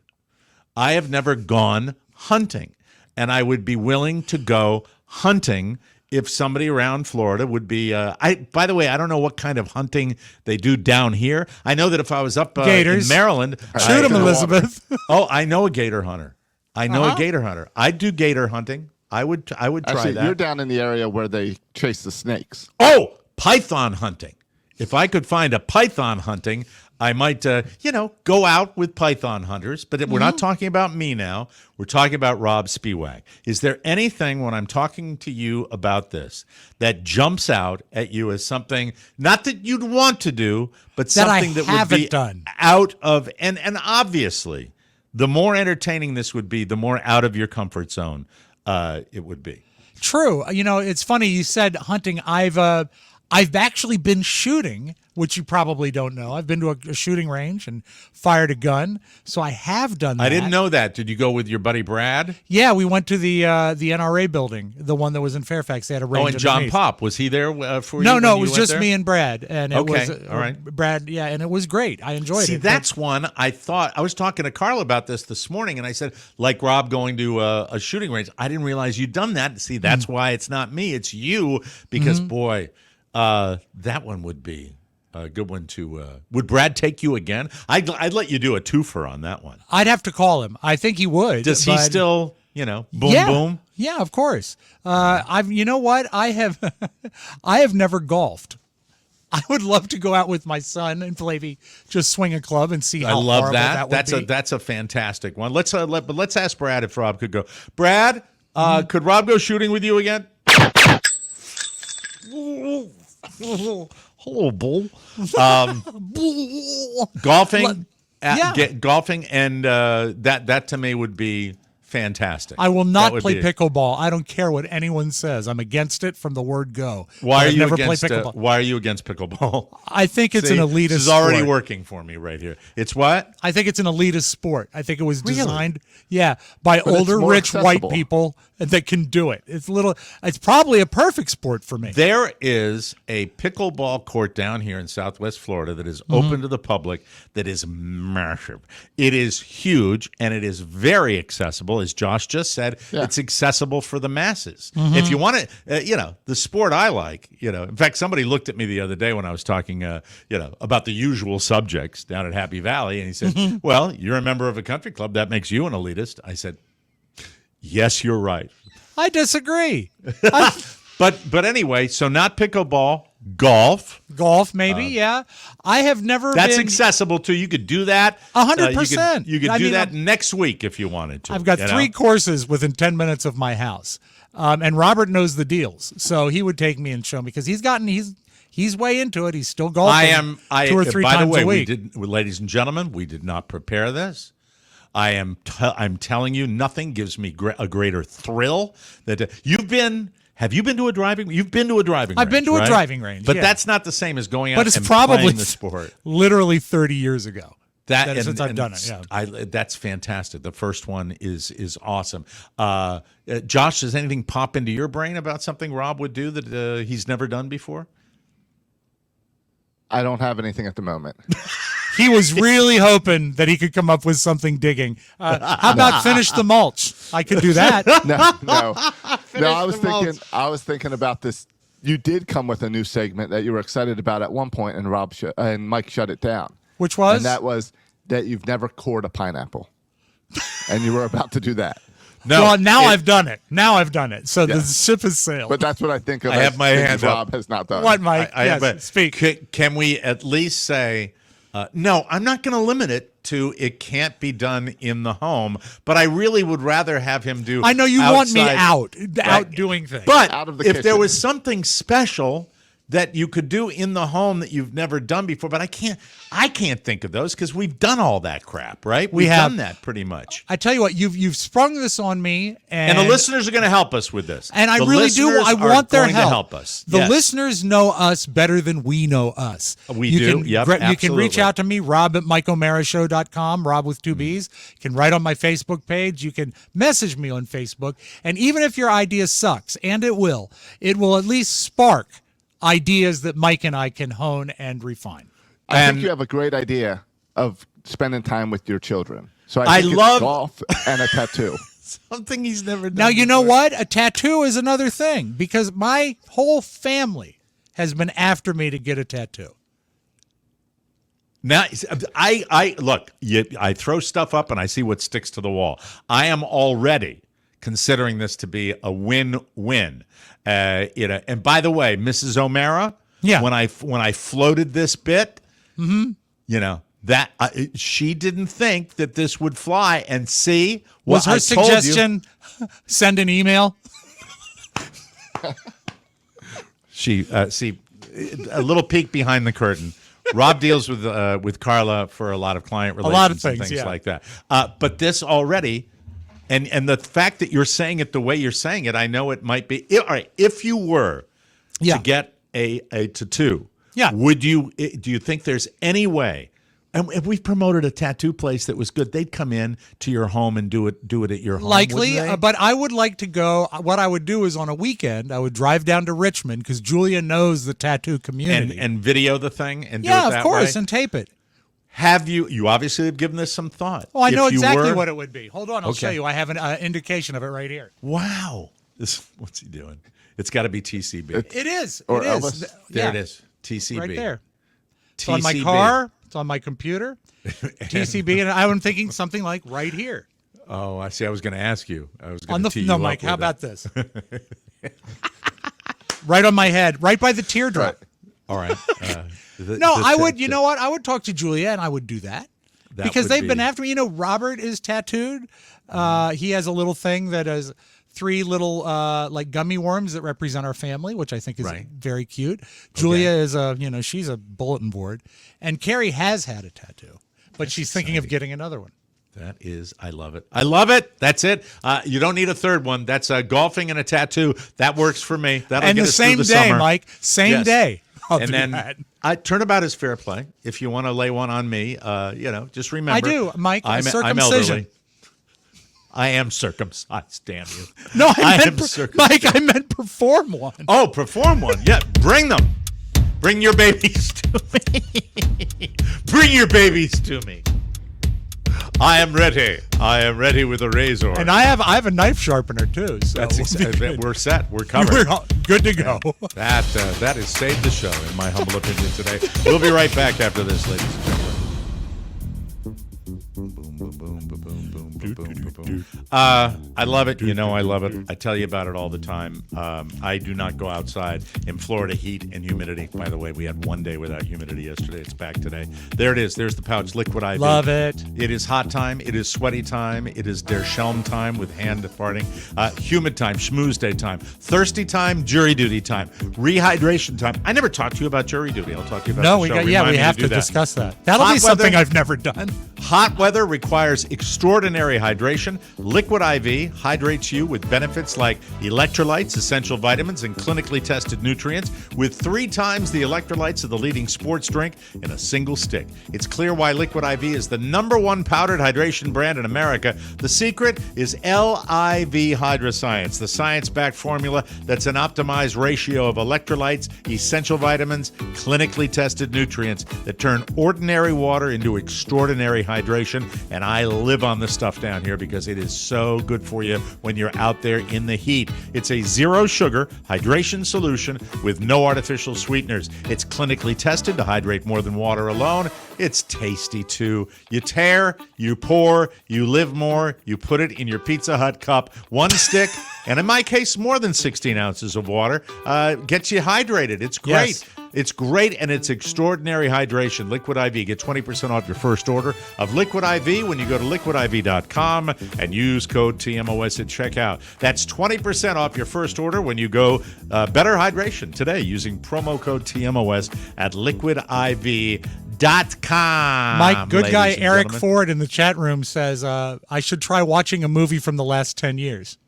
I have never gone hunting, and I would be willing to go hunting if somebody around Florida would be, by the way, I don't know what kind of hunting they do down here. I know that if I was up in Maryland, shoot them, Elizabeth. I know a gator hunter. A gator hunter. I'd do gator hunting. I would try Actually, that. You're down in the area where they chase the snakes. Oh, python hunting. If I could find a python hunting, I might, go out with python hunters, but we're not talking about me now. We're talking about Robb Spiewak. Is there anything when I'm talking to you about this that jumps out at you as something, not that you'd want to do, but something that would be done. Out of, and obviously, the more entertaining this would be, the more out of your comfort zone it would be. True. It's funny you said hunting. I've actually been shooting, which you probably don't know. I've been to a shooting range and fired a gun, so I have done that. I didn't know that. Did you go with your buddy Brad? Yeah, we went to the NRA building, the one that was in Fairfax. They had a range. Oh, and John Pop, was he there for you? No, it was just me and Brad, and it was all right. Brad. Yeah, and it was great. I enjoyed it. See, that's one I thought. I was talking to Carl about this morning, and I said, like Rob going to a shooting range. I didn't realize you'd done that. See, that's why it's not me. It's you, because boy. That one would be a good one to. Would Brad take you again? I'd let you do a twofer on that one. I'd have to call him. I think he would. Does he still? Boom. Yeah, of course. You know what? I have never golfed. I would love to go out with my son and maybe just swing a club and see how horrible that would be. That's a fantastic one. Let's ask Brad if Rob could go. Brad, could Rob go shooting with you again? Hello, Bull. Golfing. Golfing, and that to me would be fantastic. I will not play pickleball. I don't care what anyone says. I'm against it from the word go. Why are you never against played pickleball. Why are you against pickleball? I think it's an elitist This is already sport. working for me right here. It's what? I think it's an elitist sport. I think it was designed, by older, rich, accessible. white people that can do it. It's probably a perfect sport for me. There is a pickleball court down here in Southwest Florida that is open to the public that is massive. It is huge, and it is very accessible. As Josh just said, it's accessible for the masses. If you want to, the sport I like, in fact, somebody looked at me the other day when I was talking, about the usual subjects down at Happy Valley, and he said, well, you're a member of a country club. That makes you an elitist. I said, yes, you're right. I disagree. But anyway, so not pickleball, golf. Golf, maybe, I have never That's been... accessible too. You could do that 100%. You could do that next week if you wanted to. I've got 3 courses within 10 minutes of my house. And Robert knows the deals. So he would take me and show me because he's way into it. He's still golfing 2 or 3 times a week. Ladies and gentlemen, we did not prepare this. I'm telling you, nothing gives me a greater thrill that Have you been to a driving? You've been to a driving range. I've been to a driving range, but that's not the same as going out. But it's and probably playing the sport. Literally 30 years ago. Since I've done it. Yeah, that's fantastic. The first one is awesome. Josh, does anything pop into your brain about something Robb would do that he's never done before? I don't have anything at the moment. He was really hoping that he could come up with something digging. How about finish the mulch? I could do that. No. I was thinking about this. You did come with a new segment that you were excited about at one point, and Mike shut it down. Which was? And that was that you've never cored a pineapple, and you were about to do that. No, well, now I've done it. So the ship has sailed. But that's what I think of. I have my hand Robb up. has not done. What, Mike? Speak. Can we at least say, no, I'm not going to limit it to it can't be done in the home, but I really would rather have him do I know you want me out doing things. But out of the if kitchen. there was something special that you could do in the home that you've never done before, but I can't think of those because we've done all that crap, right? We've done that pretty much. I tell you what, you've sprung this on me, and the listeners are going to help us with this. And I really do. I want their help. To help us. The listeners know us better than we know us. We do. You can reach out to me, Robb at MikeOmaraShow.com, Robb with 2 B's. You can write on my Facebook page. You can message me on Facebook. And even if your idea sucks, and it will at least spark ideas that Mike and I can hone and refine. I think you have a great idea of spending time with your children. So I think love it's golf and a tattoo. Something he's never done. Now, you know what? A tattoo is another thing because my whole family has been after me to get a tattoo. Now, I look, I throw stuff up and I see what sticks to the wall. I am already considering this to be a win-win. And by the way, Mrs. O'Mara, when I floated this bit, that she didn't think that this would fly. And see, was her suggestion send an email? See a little peek behind the curtain. Robb deals with Carla for a lot of client relations, a lot of things like that. But this already. And the fact that you're saying it the way you're saying it, I know it might be. All right, if you were to get a tattoo, do you think there's any way? And if we promoted a tattoo place that was good, they'd come in to your home and do it at your home. Likely, but I would like to go. What I would do is on a weekend, I would drive down to Richmond because Julia knows the tattoo community and video the thing and do it that of course, way? And tape it. Have you obviously have given this some thought? Oh, I know exactly what it would be. Hold on, I'll show you. I have an indication of it right here. Wow. What's he doing? It's got to be TCB. It is. Or it Elvis. is. There it is. TCB. Right there. It's TCB. on my car. It's on my computer. TCB, and I'm thinking something like right here. Oh, I see. I was going to ask you. I was going to No, Mike, how about this? Right on my head, right by the teardrop. Right. All right. I would. You know what? I would talk to Julia, and I would do that because they've been after me. Robert is tattooed. He has a little thing that is 3 little like gummy worms that represent our family, which I think is very cute. Julia is she's a bulletin board, and Carrie has had a tattoo, but she's thinking of getting another one. That is, I love it. I love it. That's it. You don't need a third one. That's golfing and a tattoo. That works for me. That'll get us through the summer. Mike. Same day. And then turnabout is fair play. If you want to lay one on me, just remember. I do, Mike. I'm elderly. I am circumcised, damn you. No, Mike, I meant perform one. Oh, perform one. Yeah, bring them. Bring your babies to me. Bring your babies to me. I am ready. I am ready with a razor. And I have a knife sharpener too. So we're set. We're covered. We're good to go. That has saved the show, in my humble opinion today. We'll be right back after this, ladies and gentlemen. I love it. I love it. I tell you about it all the time. I do not go outside in Florida heat and humidity. By the way, we had one day without humidity yesterday. It's back today. There it is. There's the pouch, Liquid IV. Love it. It is hot time. It is sweaty time. It is der Schelm time with hand farting. Humid time, schmooze day time. Thirsty time, jury duty time. Rehydration time. I never talked to you about jury duty. I'll talk to you about the show. We have to discuss that. That'll be something I've never done. Hot weather requires extraordinary hydration. Liquid IV hydrates you with benefits like electrolytes, essential vitamins, and clinically tested nutrients with 3 times the electrolytes of the leading sports drink in a single stick. It's clear why Liquid IV is the #1 powdered hydration brand in America. The secret is LIV Hydroscience, the science-backed formula that's an optimized ratio of electrolytes, essential vitamins, clinically tested nutrients that turn ordinary water into extraordinary hydration. And I live on this stuff down here because it is so good for you when you're out there in the heat. It's a zero-sugar hydration solution with no artificial sweeteners. It's clinically tested to hydrate more than water alone. It's tasty, too. You tear, you pour, you live more, you put it in your Pizza Hut cup. 1 stick, and in my case, more than 16 ounces of water. Gets you hydrated. It's great. Yes. It's great, and it's extraordinary hydration. Liquid IV. Get 20% off your first order of Liquid IV when you go to liquidiv.com and use code TMOS at checkout. That's 20% off your first order when you go better hydration today using promo code TMOS at liquidiv.com. Mike, good guy Eric Ford in the chat room says, I should try watching a movie from the last 10 years.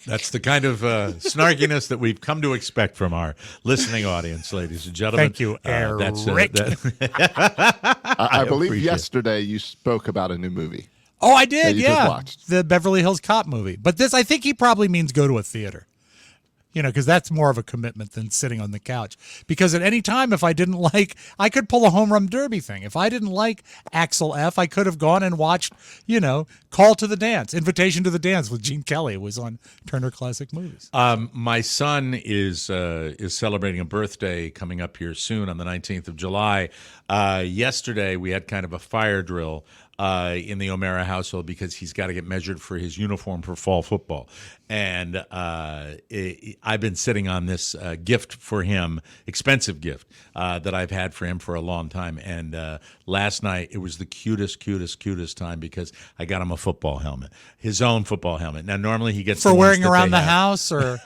That's the kind of snarkiness that we've come to expect from our listening audience, ladies and gentlemen. Thank you, Eric. I believe yesterday you spoke about a new movie. Oh, I did, you just watched. The Beverly Hills Cop movie. But this, I think he probably means go to a theater. Because that's more of a commitment than sitting on the couch. Because at any time, if I didn't like, I could pull a home run derby thing. If I didn't like Axel F., I could have gone and watched, Call to the Dance, Invitation to the Dance with Gene Kelly. It was on Turner Classic Movies. My son is celebrating a birthday coming up here soon on the 19th of July. Yesterday, we had kind of a fire drill in the O'Mara household because he's got to get measured for his uniform for fall football. And I've been sitting on this gift for him, expensive gift that I've had for him for a long time. And last night, it was the cutest time because I got him a football helmet, his own football helmet. Now, normally he gets for wearing around the house or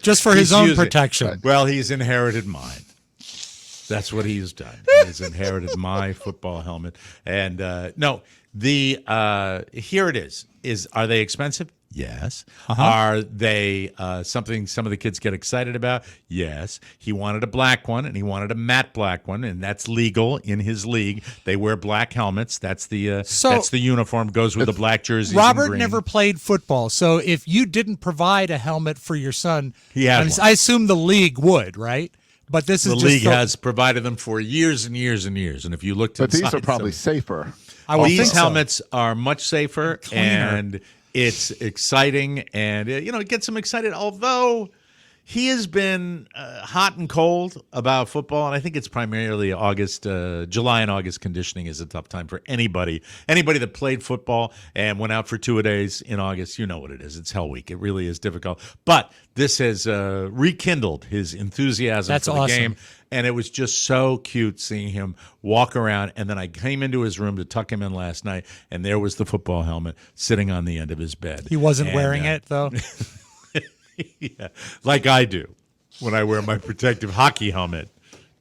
just for his own protection. Well, he's inherited mine. That's what he's done. He's inherited my football helmet. And here it is. Are they expensive? Yes. Are they something some of the kids get excited about? Yes. He wanted a black one, and he wanted a matte black one, and that's legal in his league. They wear black helmets. That's the uniform. Goes with the black jersey. Robert never played football, so if you didn't provide a helmet for your son, I assume the league would, right? But this is the league has provided them for years and years and years. And if you looked, but these are probably safer. These helmets are much safer, and it's exciting, and it gets them excited. Although, He has been hot and cold about football, and I think it's primarily August, July and August conditioning is a tough time for anybody. Anybody that played football and went out for 2-a-days in August, you know what it is. It's hell week. It really is difficult. But this has rekindled his enthusiasm for the game, and it was just so cute seeing him walk around. And then I came into his room to tuck him in last night, and there was the football helmet sitting on the end of his bed. He wasn't wearing it, though? Yeah, like I do when I wear my protective hockey helmet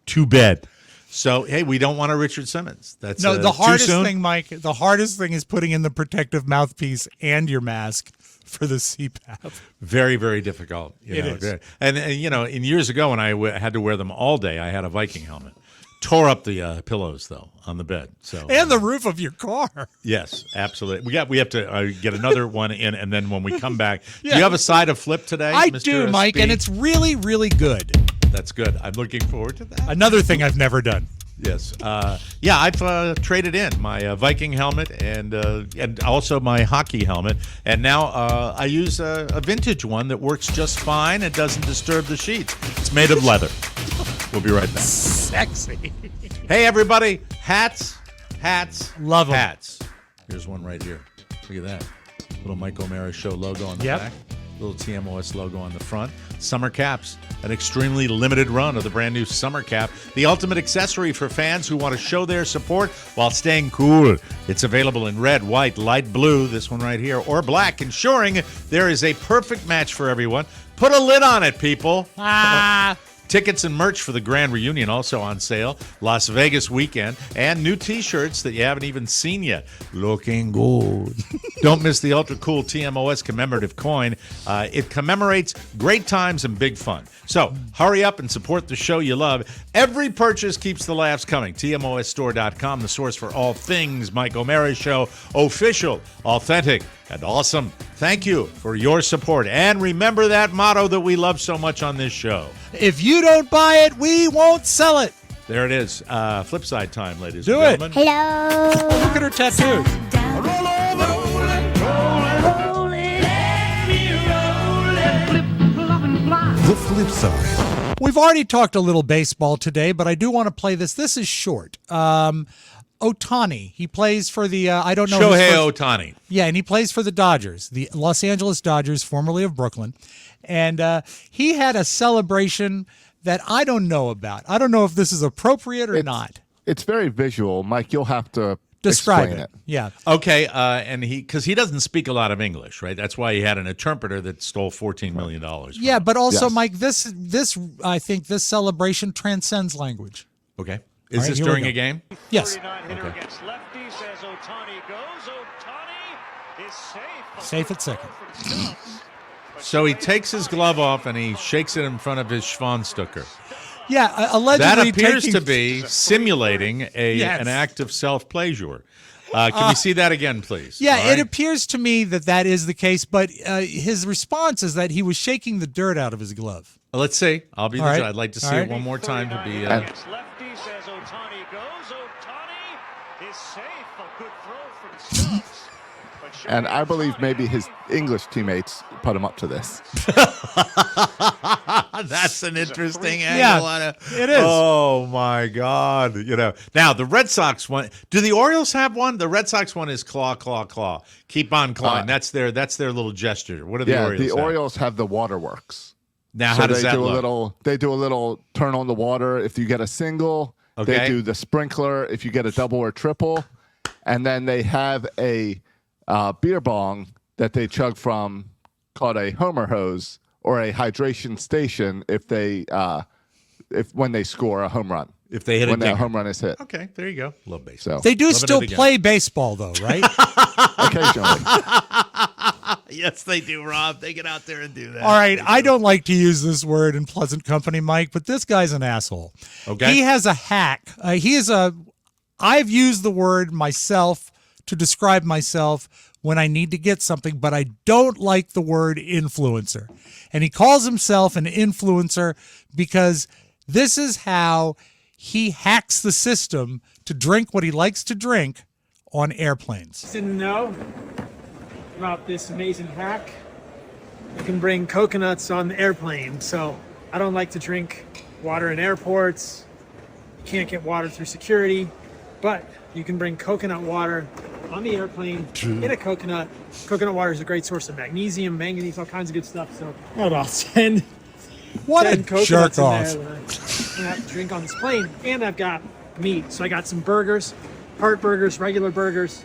to bed. So, hey, we don't want a Richard Simmons. That's no. The hardest too soon. thing, Mike. The hardest thing is putting in the protective mouthpiece and your mask for the CPAP. Very, very difficult. It is. And in years ago when I had to wear them all day, I had a Viking helmet. Tore up the pillows though on the bed. So and the roof of your car. Yes, absolutely. We have to get another one in, and then when we come back, do you have a side of flip today? I Mr. do, Mike, and it's really, really good. That's good. I'm looking forward to that. Another thing I've never done. Yes. I've traded in my Viking helmet and also my hockey helmet, and now I use a vintage one that works just fine and doesn't disturb the sheets. It's made of leather. We'll be right back. Sexy. Hey, everybody. Hats. Love them. Hats. Here's one right here. Look at that. Little Mike O'Mara Show logo on the back. Little TMOS logo on the front. Summer caps. An extremely limited run of the brand new summer cap. The ultimate accessory for fans who want to show their support while staying cool. It's available in red, white, light blue, this one right here, or black, ensuring there is a perfect match for everyone. Put a lid on it, people. Tickets and merch for the Grand Reunion also on sale. Las Vegas weekend. And new T-shirts that you haven't even seen yet. Looking good. Don't miss the ultra cool TMOS commemorative coin. It commemorates great times and big fun. So hurry up and support the show you love. Every purchase keeps the laughs coming. TMOSstore.com, the source for all things Mike O'Mara Show. Official, authentic, and awesome. Thank you for your support. And remember that motto that we love so much on this show. If you don't buy it, we won't sell it. There it is. Flip side time, ladies Do and it. gentlemen. Hello. Look at her tattoos. The flip side. We've already talked a little baseball today, but I do want to play this. This is short. Ohtani. He plays for the, I don't know. Shohei Ohtani. Yeah, and he plays for the Dodgers, the Los Angeles Dodgers, formerly of Brooklyn. And he had a celebration that I don't know about. I don't know if this is appropriate or not. It's very visual. Mike, you'll have to Describe explain it. Yeah. Okay, and because he doesn't speak a lot of English, right? That's why he had an interpreter that stole $14 million. Yeah, but also, Yes. Mike, this I think this celebration transcends language. Okay. All Is right, this here we during go. a game? Yes. Hitter against lefties as Ohtani goes. Ohtani is safe. Safe at second. So he takes his glove off and he shakes it in front of his Schwanstucker. Yeah, allegedly That appears taking- to be simulating an act of self-pleasure. Can we see that again, please? Yeah, All right? it appears to me that is the case, but his response is that he was shaking the dirt out of his glove. Well, let's see. I'll be the All right. judge. I'd like to see All it right. one more time to be. Against lefties as Ohtani goes. Ohtani is safe. A good throw from Simmons. And I believe maybe his English teammates put him up to this. That's an interesting angle. Yeah, on it. it is. Oh my God! Now the Red Sox one. Do the Orioles have one? The Red Sox one is claw, claw, claw. Keep on clawing. That's their little gesture. What do the Orioles? The have? Orioles have the waterworks. Now, So how does they that do look? They do a little turn on the water if you get a single. Okay. They do the sprinkler if you get a double or triple, and then they have a beer bong that they chug from called a Homer hose or a hydration station when they score a home run. If they hit when a that dinger. home run is hit. Okay, there you go. Love baseball. So They do Loving still it again. play baseball, though, right? occasionally. Yes, they do, Rob. They get out there and do that. All right, I don't like to use this word in pleasant company, Mike, but this guy's an asshole. Okay. He has a hack. I've used the word myself to describe myself when I need to get something, but I don't like the word influencer. And he calls himself an influencer because this is how he hacks the system to drink what he likes to drink on airplanes. Didn't know about this amazing hack. You can bring coconuts on the airplane. So I don't like to drink water in airports. You can't get water through security, but you can bring coconut water on the airplane in a coconut. Coconut water is a great source of magnesium, manganese, all kinds of good stuff. So I'll send what a jerk off. I have to drink on this plane, and I've got meat. So I got some burgers, heart burgers, regular burgers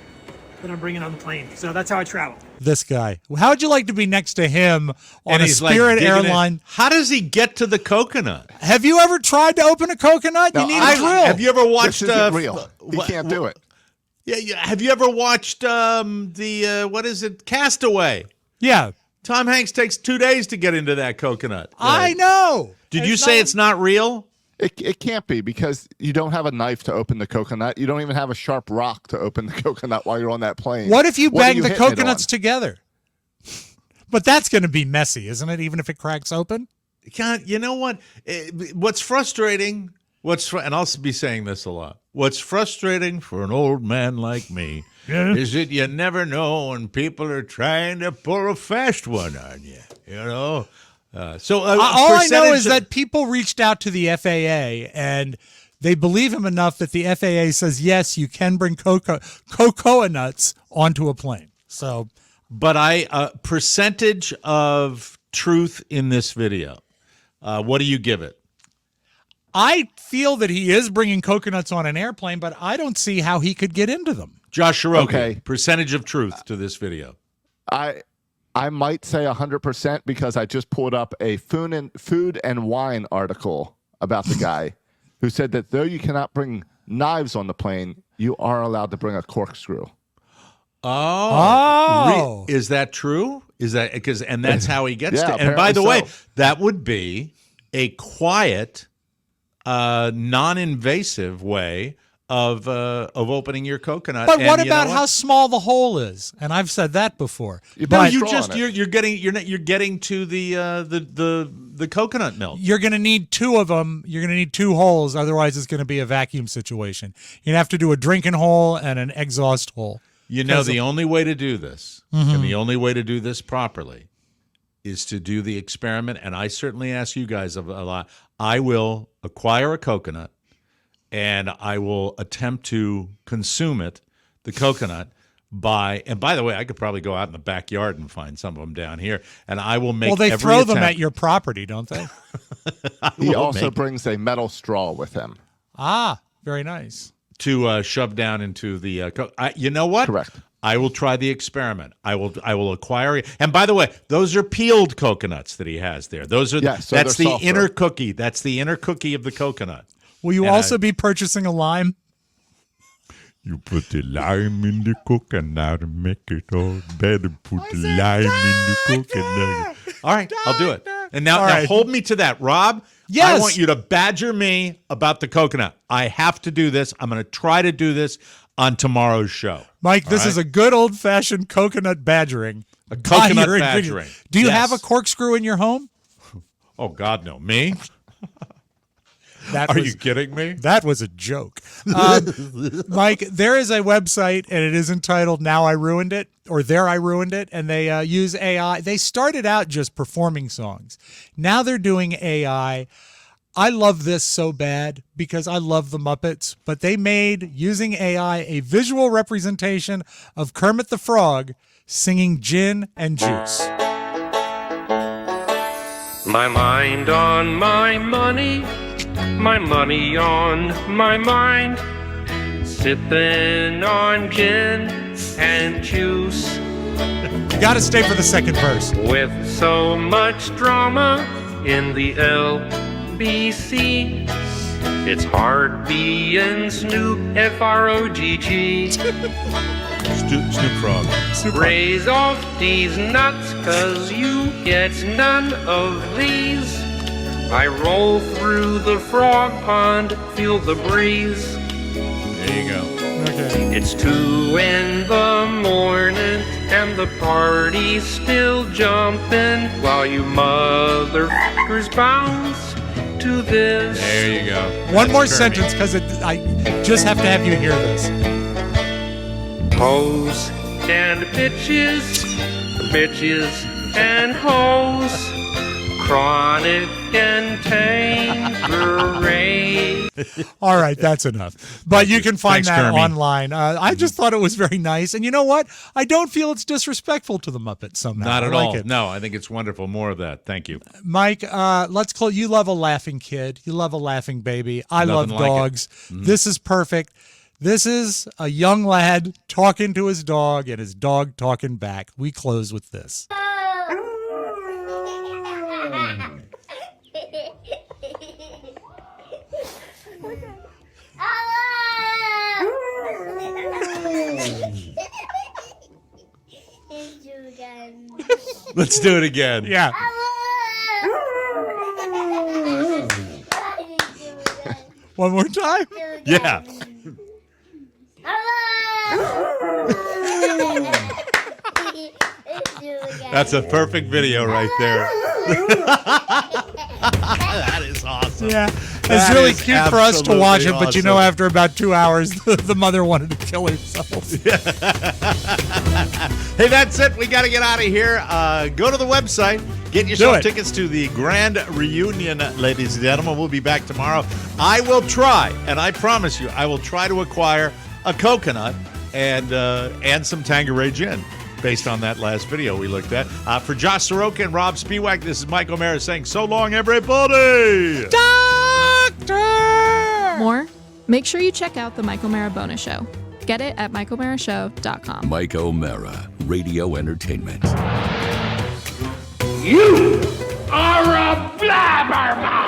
that I'm bringing on the plane. So that's how I travel. This guy. How would you like to be next to him on a Spirit airline? How does he get to the coconut? Have you ever tried to open a coconut? No, you need a drill. Have you ever watched? This isn't real. He can't do it. Yeah. Have you ever watched what is it? Castaway. Yeah. Tom Hanks takes 2 days to get into that coconut. I know. Did you say it's not real? It can't be, because you don't have a knife to open the coconut. You don't even have a sharp rock to open the coconut while you're on that plane. What if you bang the coconuts together? But that's going to be messy, isn't it? Even if it cracks open? You know what? What's frustrating, and I'll be saying this a lot, what's frustrating for an old man like me is that you never know when people are trying to pull a fast one on you, you know? All I know is that people reached out to the FAA and they believe him enough that the FAA says, yes, you can bring cocoa nuts onto a plane. So, but percentage of truth in this video, what do you give it? I feel that he is bringing coconuts on an airplane, but I don't see how he could get into them. Josh Shiroki, percentage of truth to this video. I might say 100% because I just pulled up a food and wine article about the guy who said that though you cannot bring knives on the plane, you are allowed to bring a corkscrew. Oh. Is that true? Is that and that's how he gets to? And by the way, that would be a quiet, non-invasive way of opening your coconut. But what about how small the hole is? And I've said that before. You're getting to the coconut milk. You're going to need two of them. You're going to need two holes. Otherwise, it's going to be a vacuum situation. You're going to have to do a drinking hole and an exhaust hole. You know, the only way to do this, and the only way to do this properly, is to do the experiment. And I certainly ask you guys a lot. I will acquire a coconut, and I will attempt to consume it, the coconut, and by the way, I could probably go out in the backyard and find some of them down here, and I will make they throw them at your property, don't they? He also brings a metal straw with him. Ah, very nice. To shove down into the you know what? Correct. I will try the experiment. I will acquire it. And by the way, those are peeled coconuts that he has there. Those are that's the inner cookie. That's the inner cookie of the coconut. Will you also be purchasing a lime? You put the lime in the coconut and make it all better. Put the lime in the coconut. All right, I'll do it. And now hold me to that, Rob. Yes. I want you to badger me about the coconut. I have to do this. I'm going to try to do this on tomorrow's show. Mike, this is a good old-fashioned coconut badgering. A coconut badgering. Do you have a corkscrew in your home? Oh, God, no. Me? Are you kidding me? That was a joke. Mike, there is a website, and it is entitled Now I Ruined It, or There I Ruined It, and they use AI. They started out just performing songs. Now they're doing AI. I love this so bad because I love the Muppets, but they made, using AI, a visual representation of Kermit the Frog singing Gin and Juice. My mind on my money on my mind, sipping on gin and juice. You got to stay for the second verse. With so much drama in the LBC, it's hard being Snoop, F-R-O-G-G. Snoop Frog. Raise off these nuts, 'cause you get none of these. I roll through the frog pond, feel the breeze. There you go. Okay. It's 2 in the morning and the party's still jumping while you motherfuckers bounce to this. There you go. One more sentence, because I just have to have you hear this. Hoes and bitches, bitches and hose, chronic and Tanqueray. All right, that's enough. But you can find Thanks, that Kermie. online. I just thought it was very nice. And you know what? I don't feel it's disrespectful to the Muppets somehow. Not at I like all. it. No, I think it's wonderful. More of that. Thank you. Mike, let's close. You love a laughing kid. You love a laughing baby. I love Nothing like it. dogs. This is perfect. This is a young lad talking to his dog and his dog talking back. We close with this. Let's do it again. Yeah. One more time? Yeah. That's a perfect video right there. That is awesome. Yeah. It's That really is cute for us to watch it, absolutely but you know, awesome. after about 2 hours, the mother wanted to kill herself. Hey, that's it. We got to get out of here. Go to the website. Get yourself tickets to the grand reunion, ladies and gentlemen. We'll be back tomorrow. I will try, and I promise you, I will try to acquire a coconut and some Tanqueray gin based on that last video we looked at. For Josh Soroka and Rob Spiewak, this is Mike O'Mara saying so long, everybody. Doctor! More? Make sure you check out the Mike O'Mara bonus show. Get it at MikeO'MaraShow.com. Mike O'Mara, Radio Entertainment. You are a blabbermouth!